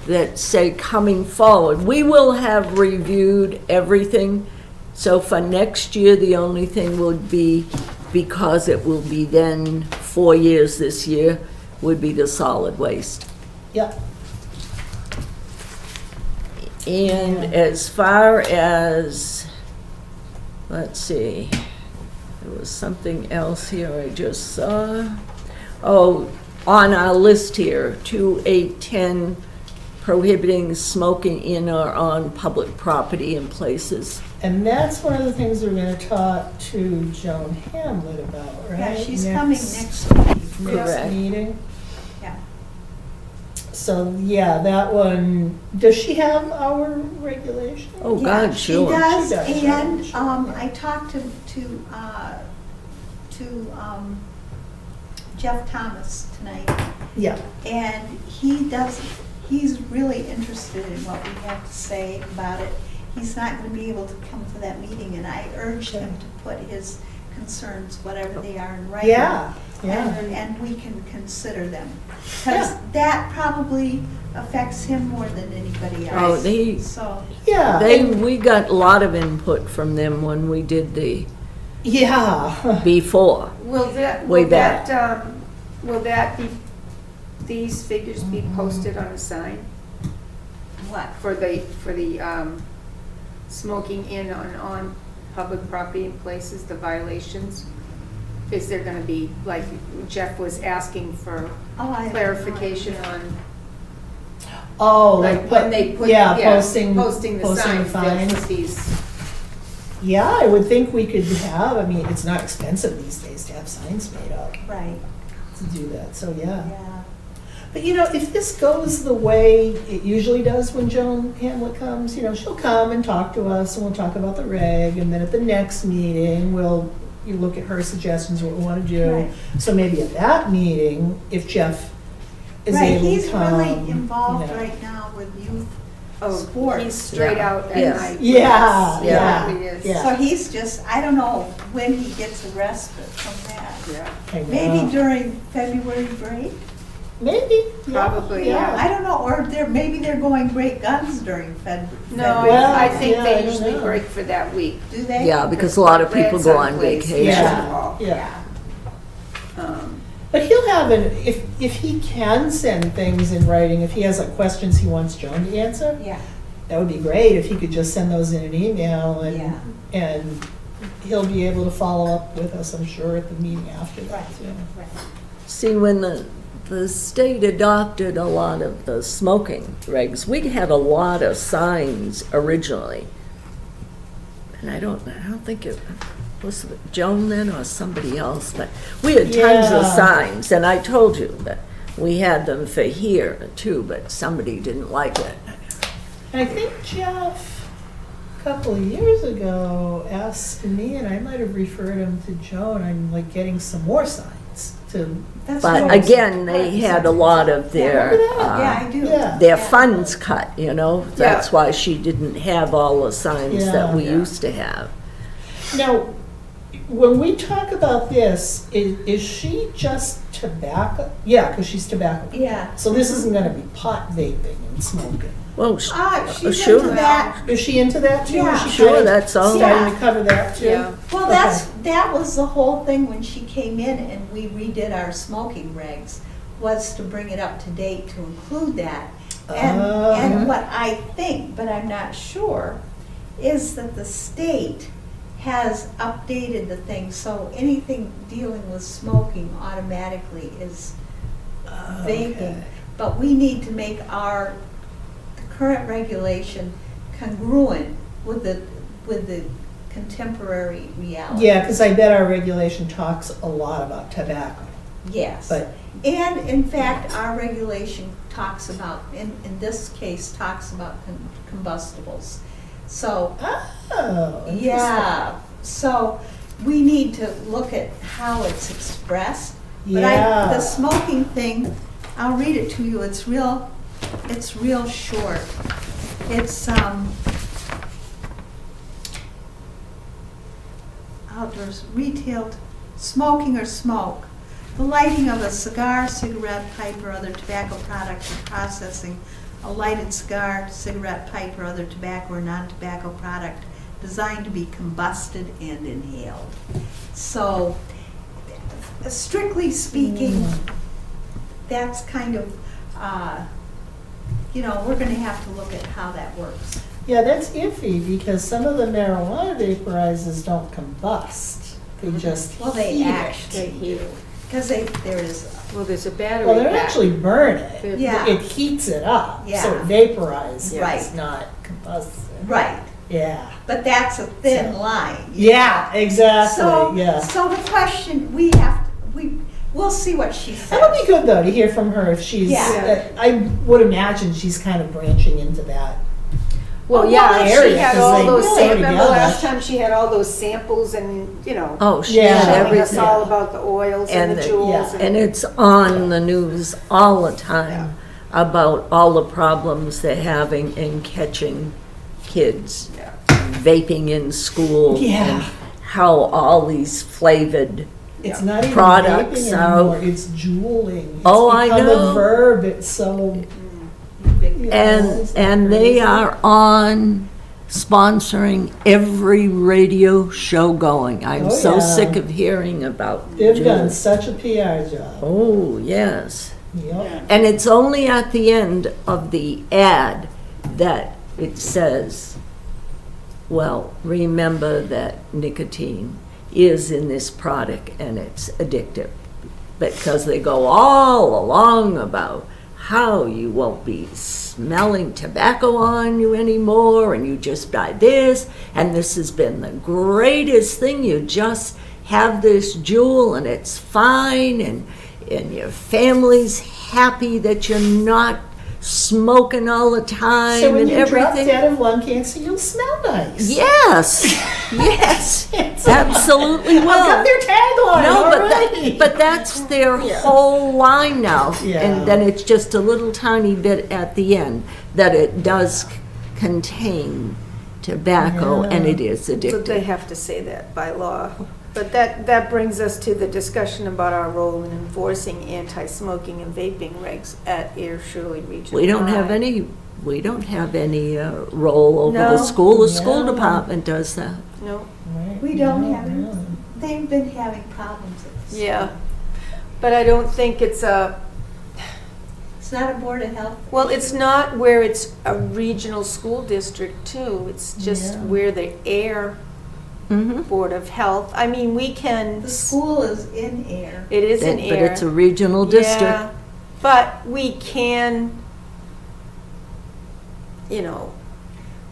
Speaker 2: that say coming forward, we will have reviewed everything. So for next year, the only thing would be, because it will be then 4 years this year, would be the solid waste.
Speaker 3: Yep.
Speaker 2: And as far as, let's see, there was something else here I just saw. Oh, on our list here, 2810, prohibiting smoking in or on public property and places.
Speaker 3: And that's one of the things we're gonna talk to Joan Hamlet about, right?
Speaker 4: Yeah, she's coming next week.
Speaker 3: Next
Speaker 2: Correct.
Speaker 3: meeting.
Speaker 4: Yeah.
Speaker 3: So, yeah, that one, does she have our regulation?
Speaker 2: Oh,
Speaker 4: Yeah,
Speaker 2: God, sure.
Speaker 4: She does,
Speaker 3: She does, right?
Speaker 4: and
Speaker 3: Sure, yeah.
Speaker 4: I talked to Jeff Thomas tonight,
Speaker 3: Yeah,
Speaker 4: and he's really interested in what we have to say about it. He's not going to be able to come to that meeting, and I urged him to put his concerns, whatever they are, in writing.
Speaker 3: yeah, yeah.
Speaker 4: And we can consider them. Because
Speaker 3: Yeah.
Speaker 4: that probably affects him more than anybody
Speaker 2: Oh,
Speaker 4: else.
Speaker 2: they,
Speaker 4: So,
Speaker 3: Yeah.
Speaker 2: we got a lot of input from them when we did the
Speaker 3: Yeah.
Speaker 2: before.
Speaker 1: Will that,
Speaker 2: Way
Speaker 1: will
Speaker 2: back.
Speaker 1: that, will that be, these figures be posted on a sign
Speaker 4: what?
Speaker 1: for the, smoking in on public property and places, the violations? Is there gonna be, like Jeff was asking for
Speaker 4: Oh, I have no
Speaker 1: clarification
Speaker 4: idea.
Speaker 1: on,
Speaker 3: Oh,
Speaker 1: like when they put,
Speaker 3: yeah,
Speaker 1: posting the
Speaker 3: posting the
Speaker 1: signs, they'll
Speaker 3: fines.
Speaker 1: put these.
Speaker 3: Yeah, I would think we could have, I mean, it's not expensive these days to have signs made up
Speaker 4: Right,
Speaker 3: to do that, so yeah.
Speaker 4: yeah.
Speaker 3: But you know, if this goes the way it usually does when Joan Hamlet comes, you know, she'll come and talk to us and we'll talk about the reg, and then at the next meeting, you look at her suggestions, what we want to do.
Speaker 4: Right.
Speaker 3: So maybe at that meeting, if Jeff is
Speaker 4: Right,
Speaker 3: able to
Speaker 4: he's
Speaker 3: come.
Speaker 4: really involved
Speaker 3: you know.
Speaker 4: right now with youth
Speaker 1: Oh,
Speaker 4: sports.
Speaker 1: he's straight
Speaker 2: Yeah.
Speaker 1: out at
Speaker 2: Yes.
Speaker 1: night.
Speaker 3: Yeah,
Speaker 1: Yes,
Speaker 3: yeah,
Speaker 1: he is.
Speaker 3: yeah.
Speaker 4: So he's just, I don't know when he gets a respite from that.
Speaker 1: Yeah.
Speaker 3: I know.
Speaker 4: Maybe during February break?
Speaker 3: Maybe, yeah,
Speaker 1: Probably, yeah.
Speaker 4: I don't know, or maybe they're going great guns during
Speaker 1: No,
Speaker 4: February.
Speaker 3: Well,
Speaker 1: I think
Speaker 3: yeah, I
Speaker 1: they
Speaker 3: don't
Speaker 1: usually
Speaker 3: know.
Speaker 1: break for that week.
Speaker 4: Do they?
Speaker 2: Yeah, because a lot of people go on
Speaker 1: Grandson plays
Speaker 2: vacation.
Speaker 3: Yeah,
Speaker 1: basketball.
Speaker 3: yeah.
Speaker 1: Um,
Speaker 3: But he'll have if he can send things in writing, if he has like questions he wants Joan to answer,
Speaker 4: Yeah,
Speaker 3: that would be great if he could just send those in an email
Speaker 4: Yeah.
Speaker 3: and he'll be able to follow up with us, I'm sure, at the meeting after that.
Speaker 4: right,
Speaker 3: too.
Speaker 4: right.
Speaker 2: See, when the state adopted a lot of the smoking regs, we had a lot of signs originally. And I don't think it was Joan then or somebody else, but we had tons of
Speaker 3: Yeah.
Speaker 2: signs, and I told you that we had them for here too, but somebody didn't like it.
Speaker 3: And I think Jeff, a couple of years ago, asked me, and I might have referred him to Joan, I'm like getting some more signs to.
Speaker 4: That's
Speaker 2: But
Speaker 4: what-
Speaker 2: again, they had a lot of their,
Speaker 3: Remember that?
Speaker 4: Yeah, I do.
Speaker 3: Yeah.
Speaker 2: their funds cut, you know? That's
Speaker 1: Yeah.
Speaker 2: why she didn't have all the signs that we
Speaker 1: Yeah.
Speaker 2: used to have.
Speaker 3: Now, when we talk about this, is she just tobacco? Yeah, because she's tobacco.
Speaker 4: Yeah.
Speaker 3: So this isn't gonna be pot vaping and smoking.
Speaker 2: Well,
Speaker 4: She's
Speaker 2: sure.
Speaker 4: into that.
Speaker 3: Is she into that too?
Speaker 4: Yeah.
Speaker 3: Is she
Speaker 2: Sure,
Speaker 3: kinda
Speaker 2: that's all.
Speaker 3: starting to cover that too?
Speaker 1: Yeah.
Speaker 4: Well,
Speaker 3: Okay.
Speaker 4: that was the whole thing when she came in and we redid our smoking regs, was to bring it up to date to include that.
Speaker 3: Oh.
Speaker 4: And what I think, but I'm not sure, is that the state has updated the thing, so anything dealing with smoking automatically is vaping.
Speaker 3: Okay.
Speaker 4: But we need to make the current regulation congruent with the contemporary reality.
Speaker 3: Yeah, because I bet our regulation talks a lot about tobacco.
Speaker 4: Yes.
Speaker 3: But-
Speaker 4: And in fact, our regulation talks about, in this case, talks about combustibles. So,
Speaker 3: Oh, interesting.
Speaker 4: yeah, so we need to look at how it's expressed. But
Speaker 3: Yeah.
Speaker 4: the smoking thing, I'll read it to you, it's real short. It's, outdoors, retail, smoking or smoke. The lighting of a cigar, cigarette, pipe, or other tobacco product, and processing a lighted cigar, cigarette, pipe, or other tobacco or non-tobacco product designed to be combusted and inhaled. So, strictly speaking, that's kind of, we're gonna have to look at how that works.
Speaker 3: Yeah, that's iffy because some of the marijuana vaporizers don't combust. They just
Speaker 4: Well, they
Speaker 3: heat
Speaker 4: actually
Speaker 3: it.
Speaker 1: Heat it.
Speaker 4: Because there is,
Speaker 1: Well, there's a battery
Speaker 3: Well, they don't
Speaker 1: pack.
Speaker 3: actually burn it.
Speaker 4: Yeah.
Speaker 3: It heats it up, so
Speaker 4: Yeah.
Speaker 3: it vaporizes.
Speaker 4: Right.
Speaker 3: It's not combusted.
Speaker 4: right,
Speaker 3: Yeah.
Speaker 4: but that's a thin
Speaker 3: So-
Speaker 4: line.
Speaker 3: Yeah, exactly.
Speaker 4: So,
Speaker 3: Yeah.
Speaker 4: so the question, we'll see what she says.
Speaker 3: That'll be good though to hear from her if she's.
Speaker 4: Yeah.
Speaker 3: I would imagine she's kind of branching into that.
Speaker 1: Well,
Speaker 4: Oh,
Speaker 1: yeah,
Speaker 4: well,
Speaker 1: she
Speaker 3: area,
Speaker 1: had
Speaker 3: 'cause
Speaker 1: all
Speaker 3: they
Speaker 1: those,
Speaker 3: go
Speaker 1: remember
Speaker 3: together.
Speaker 1: last time she had all those samples and,
Speaker 2: Oh, she
Speaker 3: Yeah.
Speaker 2: had
Speaker 1: telling us
Speaker 2: everything.
Speaker 1: all about the oils and
Speaker 2: And
Speaker 1: the
Speaker 2: the-
Speaker 1: jewels.
Speaker 3: yeah.
Speaker 2: And it's on the news all the time about all the problems they're having in catching kids
Speaker 1: Yeah.
Speaker 2: vaping in school.
Speaker 3: Yeah.
Speaker 2: And how all these flavored,
Speaker 3: It's not even
Speaker 2: Products
Speaker 3: vaping
Speaker 2: out.
Speaker 3: anymore. It's juuling. It's
Speaker 2: Oh, I
Speaker 3: become
Speaker 2: know.
Speaker 3: a verb. It's so. you know, it's
Speaker 2: and they
Speaker 3: crazy.
Speaker 2: are on sponsoring every radio show going. I'm
Speaker 3: Oh,
Speaker 2: so
Speaker 3: yeah.
Speaker 2: sick of hearing about
Speaker 3: They've done
Speaker 2: Juul.
Speaker 3: such a PR job.
Speaker 2: Oh, yes.
Speaker 3: Yep.
Speaker 2: And it's only at the end of the ad that it says, well, remember that nicotine is in this product and it's addictive. Because they go all along about how you won't be smelling tobacco on you anymore and you just buy this and this has been the greatest thing. You just have this Juul and it's fine and your family's happy that you're not smoking all the time
Speaker 3: So when
Speaker 2: and
Speaker 3: you drop
Speaker 2: everything.
Speaker 3: dead of lung cancer, you'll smell nice.
Speaker 2: Yes, yes, absolutely
Speaker 3: I've got
Speaker 2: will.
Speaker 3: their tagline
Speaker 2: No,
Speaker 3: already.
Speaker 2: but that's their
Speaker 3: Yeah.
Speaker 2: whole line now.
Speaker 3: Yeah.
Speaker 2: And then it's just a little tiny bit at the end that it does contain tobacco and
Speaker 3: Yeah.
Speaker 2: it is
Speaker 1: So they
Speaker 2: addictive.
Speaker 1: have to say that by law. But that brings us to the discussion about our role in enforcing anti-smoking and vaping regs at Ayer Shirley Regional.
Speaker 2: We don't have
Speaker 1: High.
Speaker 2: we don't have any role over the
Speaker 1: No.
Speaker 2: school. The school
Speaker 3: No.
Speaker 2: department does that.
Speaker 1: No,
Speaker 3: Right.
Speaker 4: We don't
Speaker 3: No,
Speaker 4: have
Speaker 3: no.
Speaker 4: it. They've been having problems at this.
Speaker 1: yeah. But I don't think it's
Speaker 4: It's not a Board of Health.
Speaker 1: well, it's not where it's a regional school district too. It's just
Speaker 3: Yeah.
Speaker 1: where the Ayer
Speaker 2: Mm-hmm.
Speaker 1: Board of Health, I mean, we can.
Speaker 4: The school is in Ayer.
Speaker 1: It is in
Speaker 2: But
Speaker 1: Ayer.
Speaker 2: it's a regional district.
Speaker 1: Yeah, but we can,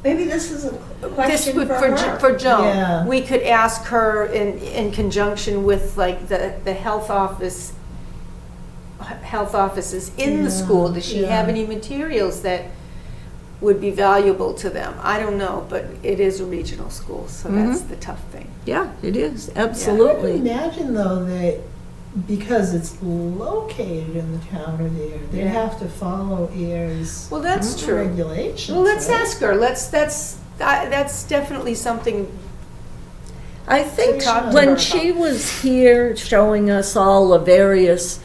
Speaker 4: Maybe this is a
Speaker 1: this
Speaker 4: question
Speaker 1: would,
Speaker 4: for
Speaker 1: for
Speaker 4: her.
Speaker 1: for Joan,
Speaker 3: Yeah.
Speaker 1: we could ask her in conjunction with like the health offices in the
Speaker 3: Yeah,
Speaker 1: school. Does she have
Speaker 3: yeah.
Speaker 1: any materials that would be valuable to them? I don't know, but it is a regional school, so that's the tough thing.
Speaker 2: Yeah, it is,
Speaker 3: I would
Speaker 2: absolutely.
Speaker 3: imagine though that because it's located in the town of Ayer, they
Speaker 1: Yeah.
Speaker 3: have to follow Ayer's
Speaker 1: Well, that's true.
Speaker 3: regulations.
Speaker 1: Well, let's
Speaker 3: right?
Speaker 1: ask her. That's definitely something.
Speaker 2: I think
Speaker 1: talk to her
Speaker 2: when
Speaker 1: about.
Speaker 2: she was here showing us all the various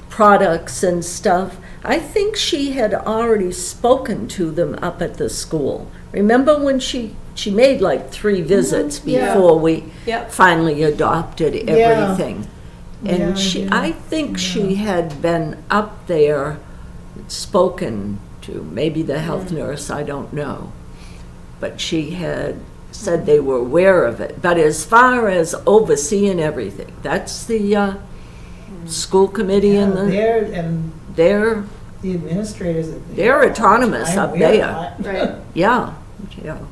Speaker 2: products and stuff, I think she had already spoken to them up at the school. Remember when she made like 3 visits
Speaker 1: Yeah.
Speaker 2: before we
Speaker 1: Yep.
Speaker 2: finally adopted
Speaker 3: Yeah.
Speaker 2: everything? And
Speaker 3: Yeah,
Speaker 2: I think she had been up there, spoken to, maybe the health nurse, I don't know. But she had said they were aware of it. But as far as overseeing everything, that's the school committee and they're
Speaker 3: the administrators.
Speaker 2: they're autonomous up there.
Speaker 1: Right.
Speaker 2: Yeah,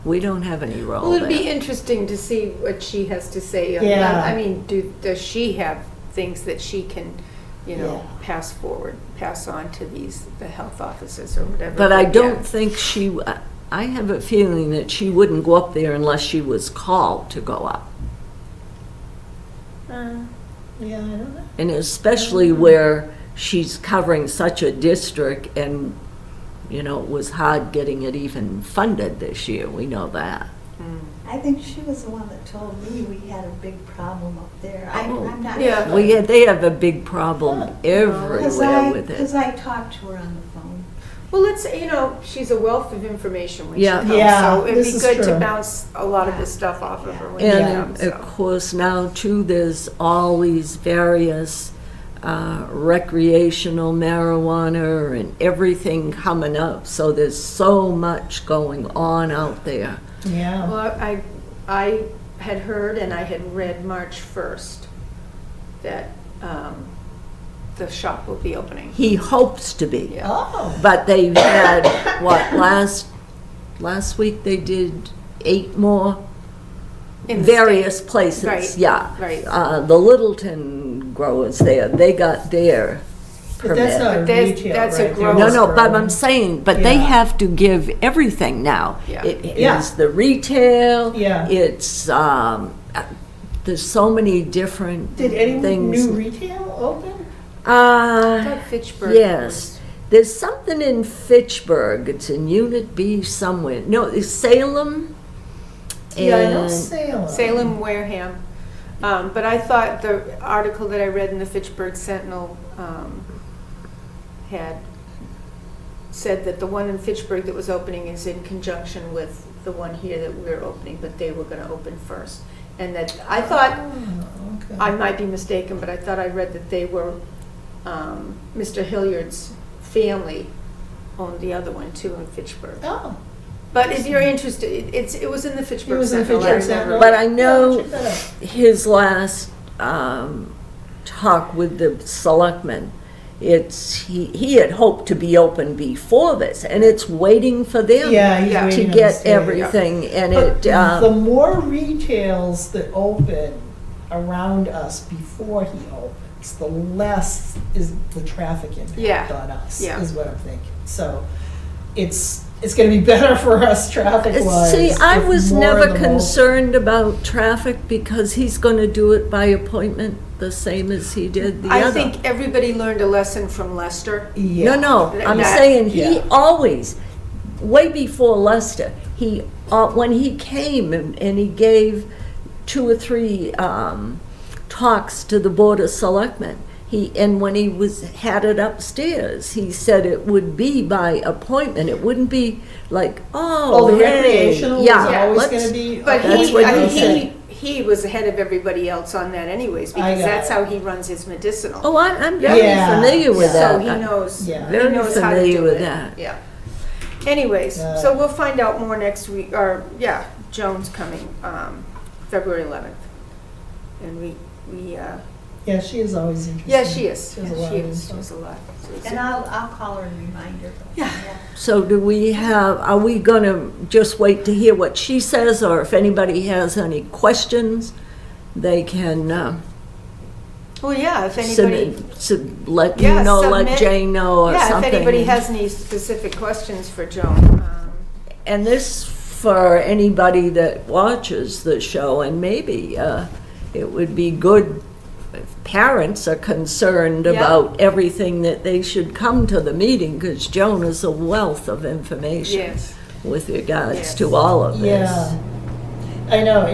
Speaker 2: we don't have any role
Speaker 1: Well, it'd be
Speaker 2: there.
Speaker 1: interesting to see what she has to say.
Speaker 3: Yeah.
Speaker 1: I mean, does she have things that she can,
Speaker 3: Yeah.
Speaker 1: pass on to the health officers or whatever?
Speaker 2: But I
Speaker 1: yeah.
Speaker 2: don't think I have a feeling that she wouldn't go up there unless she was called to go up.
Speaker 3: Yeah, I don't know.
Speaker 2: And especially where she's covering such a district and, it was hard getting it even funded this year, we know that.
Speaker 4: I think she was the one that told me we had a big problem up there. I'm not.
Speaker 1: Yeah.
Speaker 2: They have a big problem everywhere with
Speaker 4: Because
Speaker 2: it.
Speaker 4: I talked to her on the phone.
Speaker 1: Well, let's, she's a wealth of information when she
Speaker 2: Yeah.
Speaker 1: comes.
Speaker 3: Yeah,
Speaker 1: So it'd
Speaker 3: this
Speaker 1: be
Speaker 3: is
Speaker 1: good to
Speaker 3: true.
Speaker 1: bounce a lot of this stuff off of her when she
Speaker 2: And
Speaker 1: comes.
Speaker 2: of course, now too, there's all these various recreational marijuana and everything coming up. So there's so much going on out there.
Speaker 3: Yeah.
Speaker 1: Well, I had heard and I had read March 1st that the shop will be opening.
Speaker 2: He hopes to be.
Speaker 1: Yeah.
Speaker 3: Oh.
Speaker 2: But they had, last week they did 8 more
Speaker 1: In the
Speaker 2: various
Speaker 1: state.
Speaker 2: places.
Speaker 1: Right,
Speaker 2: Yeah.
Speaker 1: right.
Speaker 2: The Littleton growers there, they got their
Speaker 3: But that's
Speaker 2: permit.
Speaker 3: not
Speaker 1: But that's-
Speaker 3: retail,
Speaker 1: that's a
Speaker 3: right?
Speaker 1: grower.
Speaker 2: No, but I'm saying, but they
Speaker 3: Yeah.
Speaker 2: have to give everything now.
Speaker 1: Yeah.
Speaker 2: It
Speaker 3: Yeah.
Speaker 2: is the retail.
Speaker 3: Yeah.
Speaker 2: It's, there's so many different
Speaker 3: Did any
Speaker 2: things.
Speaker 3: new retail open?
Speaker 1: I thought Fitchburg
Speaker 2: Yes. There's something in Fitchburg. It's in Unit B somewhere. No, it's Salem.
Speaker 3: Yeah, I know
Speaker 2: and-
Speaker 3: Salem.
Speaker 1: Salem, Wareham. But I thought the article that I read in the Fitchburg Sentinel had said that the one in Fitchburg that was opening is in conjunction with the one here that we're opening, but they were going to open first. And that, I thought,
Speaker 3: Oh, okay.
Speaker 1: I might be mistaken, but I thought I read that they were, Mr. Hilliard's family owned the other one too in Fitchburg.
Speaker 3: Oh.
Speaker 1: But if you're interested, it was in the
Speaker 3: It
Speaker 1: Fitchburg
Speaker 3: was in
Speaker 1: Sentinel. I
Speaker 3: Fitchburg
Speaker 1: remember.
Speaker 3: Sentinel?
Speaker 2: But I know
Speaker 3: Yeah, check that out.
Speaker 2: his last talk with the selectmen, he had hoped to be open before this, and it's waiting for them
Speaker 3: Yeah, he's
Speaker 1: Yeah.
Speaker 2: to
Speaker 3: waiting on
Speaker 2: get
Speaker 3: the state.
Speaker 2: everything, and
Speaker 3: But
Speaker 2: it,
Speaker 3: the more retails that open around us before he opens, the less is the traffic impact
Speaker 1: Yeah.
Speaker 3: on us,
Speaker 1: Yeah.
Speaker 3: is what I'm thinking. So it's gonna be better for us traffic-wise.
Speaker 2: see, I
Speaker 3: if
Speaker 2: was
Speaker 3: more
Speaker 2: never
Speaker 3: of the mo-
Speaker 2: concerned about traffic because he's gonna do it by appointment, the same as he did the other.
Speaker 1: I think everybody learned a lesson from Lester.
Speaker 3: Yeah.
Speaker 2: No, I'm
Speaker 1: That-
Speaker 2: saying he
Speaker 3: yeah.
Speaker 2: always, way before Lester, when he came and he gave 2 or 3 talks to the Board of Selectmen, and when he had it upstairs, he said it would be by appointment. It wouldn't be like,
Speaker 3: Oh, the
Speaker 2: hey,
Speaker 3: recreational was
Speaker 2: yeah,
Speaker 3: always
Speaker 2: let's-
Speaker 3: gonna be.
Speaker 1: But
Speaker 2: That's
Speaker 1: he,
Speaker 2: what
Speaker 1: I
Speaker 2: he
Speaker 1: mean,
Speaker 2: said.
Speaker 1: he was ahead of everybody else on that anyways,
Speaker 3: I
Speaker 1: because
Speaker 3: got
Speaker 1: that's
Speaker 3: it.
Speaker 1: how he runs his medicinal.
Speaker 2: Oh, I'm very
Speaker 3: Yeah.
Speaker 2: familiar with
Speaker 1: So
Speaker 2: that.
Speaker 1: he knows,
Speaker 3: Yeah.
Speaker 1: he
Speaker 2: Very
Speaker 1: knows how to
Speaker 2: familiar
Speaker 1: do
Speaker 2: with
Speaker 1: it.
Speaker 2: that.
Speaker 1: Yeah. Anyways,
Speaker 3: Yeah.
Speaker 1: so we'll find out more next week, or, yeah, Joan's coming, February 11th. And we,
Speaker 3: Yeah, she is always interested.
Speaker 1: yeah, she is,
Speaker 3: She has a
Speaker 1: Yeah,
Speaker 3: lot
Speaker 1: she
Speaker 3: of
Speaker 1: is,
Speaker 3: info.
Speaker 1: she has a lot. So it's-
Speaker 4: And I'll call her and remind her.
Speaker 1: Yeah.
Speaker 2: So are we gonna just wait to hear what she says, or if anybody has any questions, they can,
Speaker 1: Well, yeah, if anybody,
Speaker 2: let
Speaker 1: Yeah,
Speaker 2: you know,
Speaker 1: submit-
Speaker 2: let Jane know or
Speaker 1: yeah, if
Speaker 2: something.
Speaker 1: anybody has any specific questions for Joan,
Speaker 2: And this for anybody that watches the show, and maybe it would be good if parents are concerned
Speaker 1: Yeah.
Speaker 2: about everything that they should come to the meeting, because Joan is a wealth of information
Speaker 1: yes.
Speaker 2: with regards
Speaker 1: Yes.
Speaker 2: to all of this.
Speaker 3: Yeah, I know.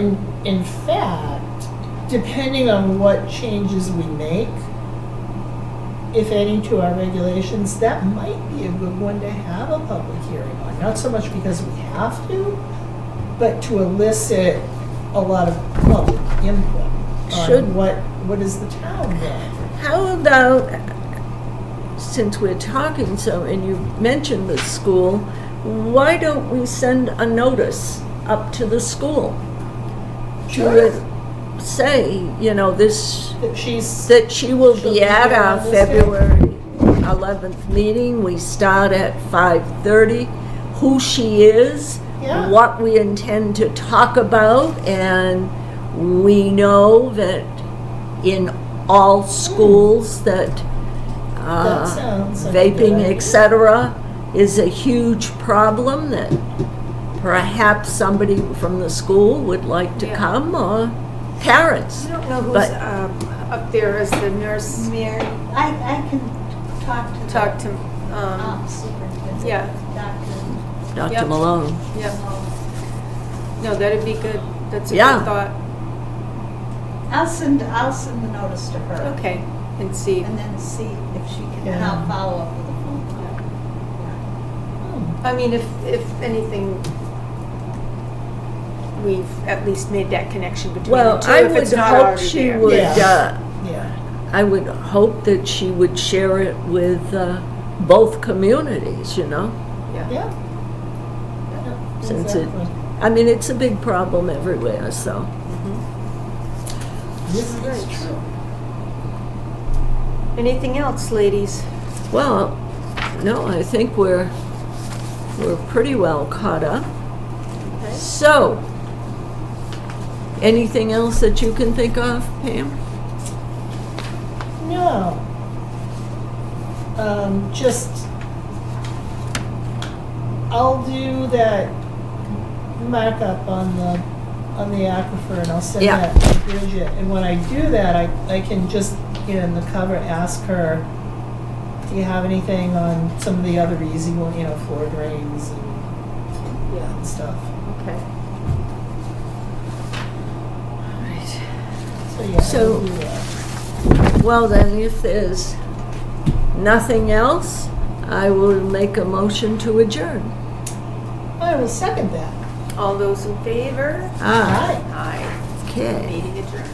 Speaker 3: In fact, depending on what changes we make, if any, to our regulations, that might be a good one to have a public hearing on. Not so much because we have to, but to elicit a lot of public input.
Speaker 2: Should-
Speaker 3: on what is the town doing?
Speaker 2: How about, since we're talking so, and you mentioned the school, why don't we send a notice up to the school?
Speaker 3: Sure.
Speaker 2: To say, you know, this,
Speaker 3: That she's,
Speaker 2: that she will
Speaker 3: She'll
Speaker 2: be
Speaker 3: be
Speaker 2: at
Speaker 3: here
Speaker 2: our
Speaker 3: on this day.
Speaker 2: February 11th meeting. We start at 5:30. Who she is,
Speaker 3: Yeah.
Speaker 2: what we intend to talk about, and we know that in all schools that
Speaker 3: That sounds like a good
Speaker 2: vaping,
Speaker 3: idea.
Speaker 2: etc., is a huge problem, that perhaps somebody from the school would like to
Speaker 1: Yeah.
Speaker 2: come, or parents.
Speaker 1: I don't know who's
Speaker 2: But-
Speaker 1: up there as the nurse.
Speaker 4: Mary, I can talk to the
Speaker 1: Talk to,
Speaker 4: superintendent.
Speaker 1: yeah.
Speaker 2: Dr.
Speaker 1: Yep.
Speaker 2: Malone.
Speaker 1: yeah, no, that'd be good. That's a
Speaker 2: Yeah.
Speaker 1: good thought.
Speaker 4: I'll send the notice to her.
Speaker 1: Okay, and see.
Speaker 4: And then see if she can, and
Speaker 3: Yeah.
Speaker 4: I'll follow up with a phone call.
Speaker 1: I mean, if anything, we've at least made that connection between the
Speaker 2: Well,
Speaker 1: two,
Speaker 2: I
Speaker 1: if it's
Speaker 2: would
Speaker 1: not
Speaker 2: hope
Speaker 1: already
Speaker 2: she
Speaker 1: there.
Speaker 2: would,
Speaker 3: Yeah.
Speaker 2: I would hope that she would share it with both communities, you know?
Speaker 1: Yeah.
Speaker 3: Yeah.
Speaker 2: Since it,
Speaker 3: Exactly.
Speaker 2: I mean, it's a big problem everywhere, so.
Speaker 3: This is true.
Speaker 1: Anything else, ladies?
Speaker 2: Well, no, I think we're pretty well caught up.
Speaker 1: Okay.
Speaker 2: So, anything else that you can think of, Pam?
Speaker 3: No. Just, I'll do that markup on the aquifer, and I'll send
Speaker 2: Yeah.
Speaker 3: that to Bridget. And when I do that, I can just, in the cover, ask her, do you have anything on some of the other easy one, floor drains
Speaker 1: Yeah,
Speaker 3: and stuff.
Speaker 1: okay.
Speaker 3: So, yeah,
Speaker 2: So-
Speaker 3: I'll do that.
Speaker 2: Well, then, if there's nothing else, I will make a motion to adjourn.
Speaker 3: I will second that.
Speaker 1: All those in favor?
Speaker 2: Ah,
Speaker 3: Aye.
Speaker 1: Aye.
Speaker 2: okay.
Speaker 1: Meeting adjourned.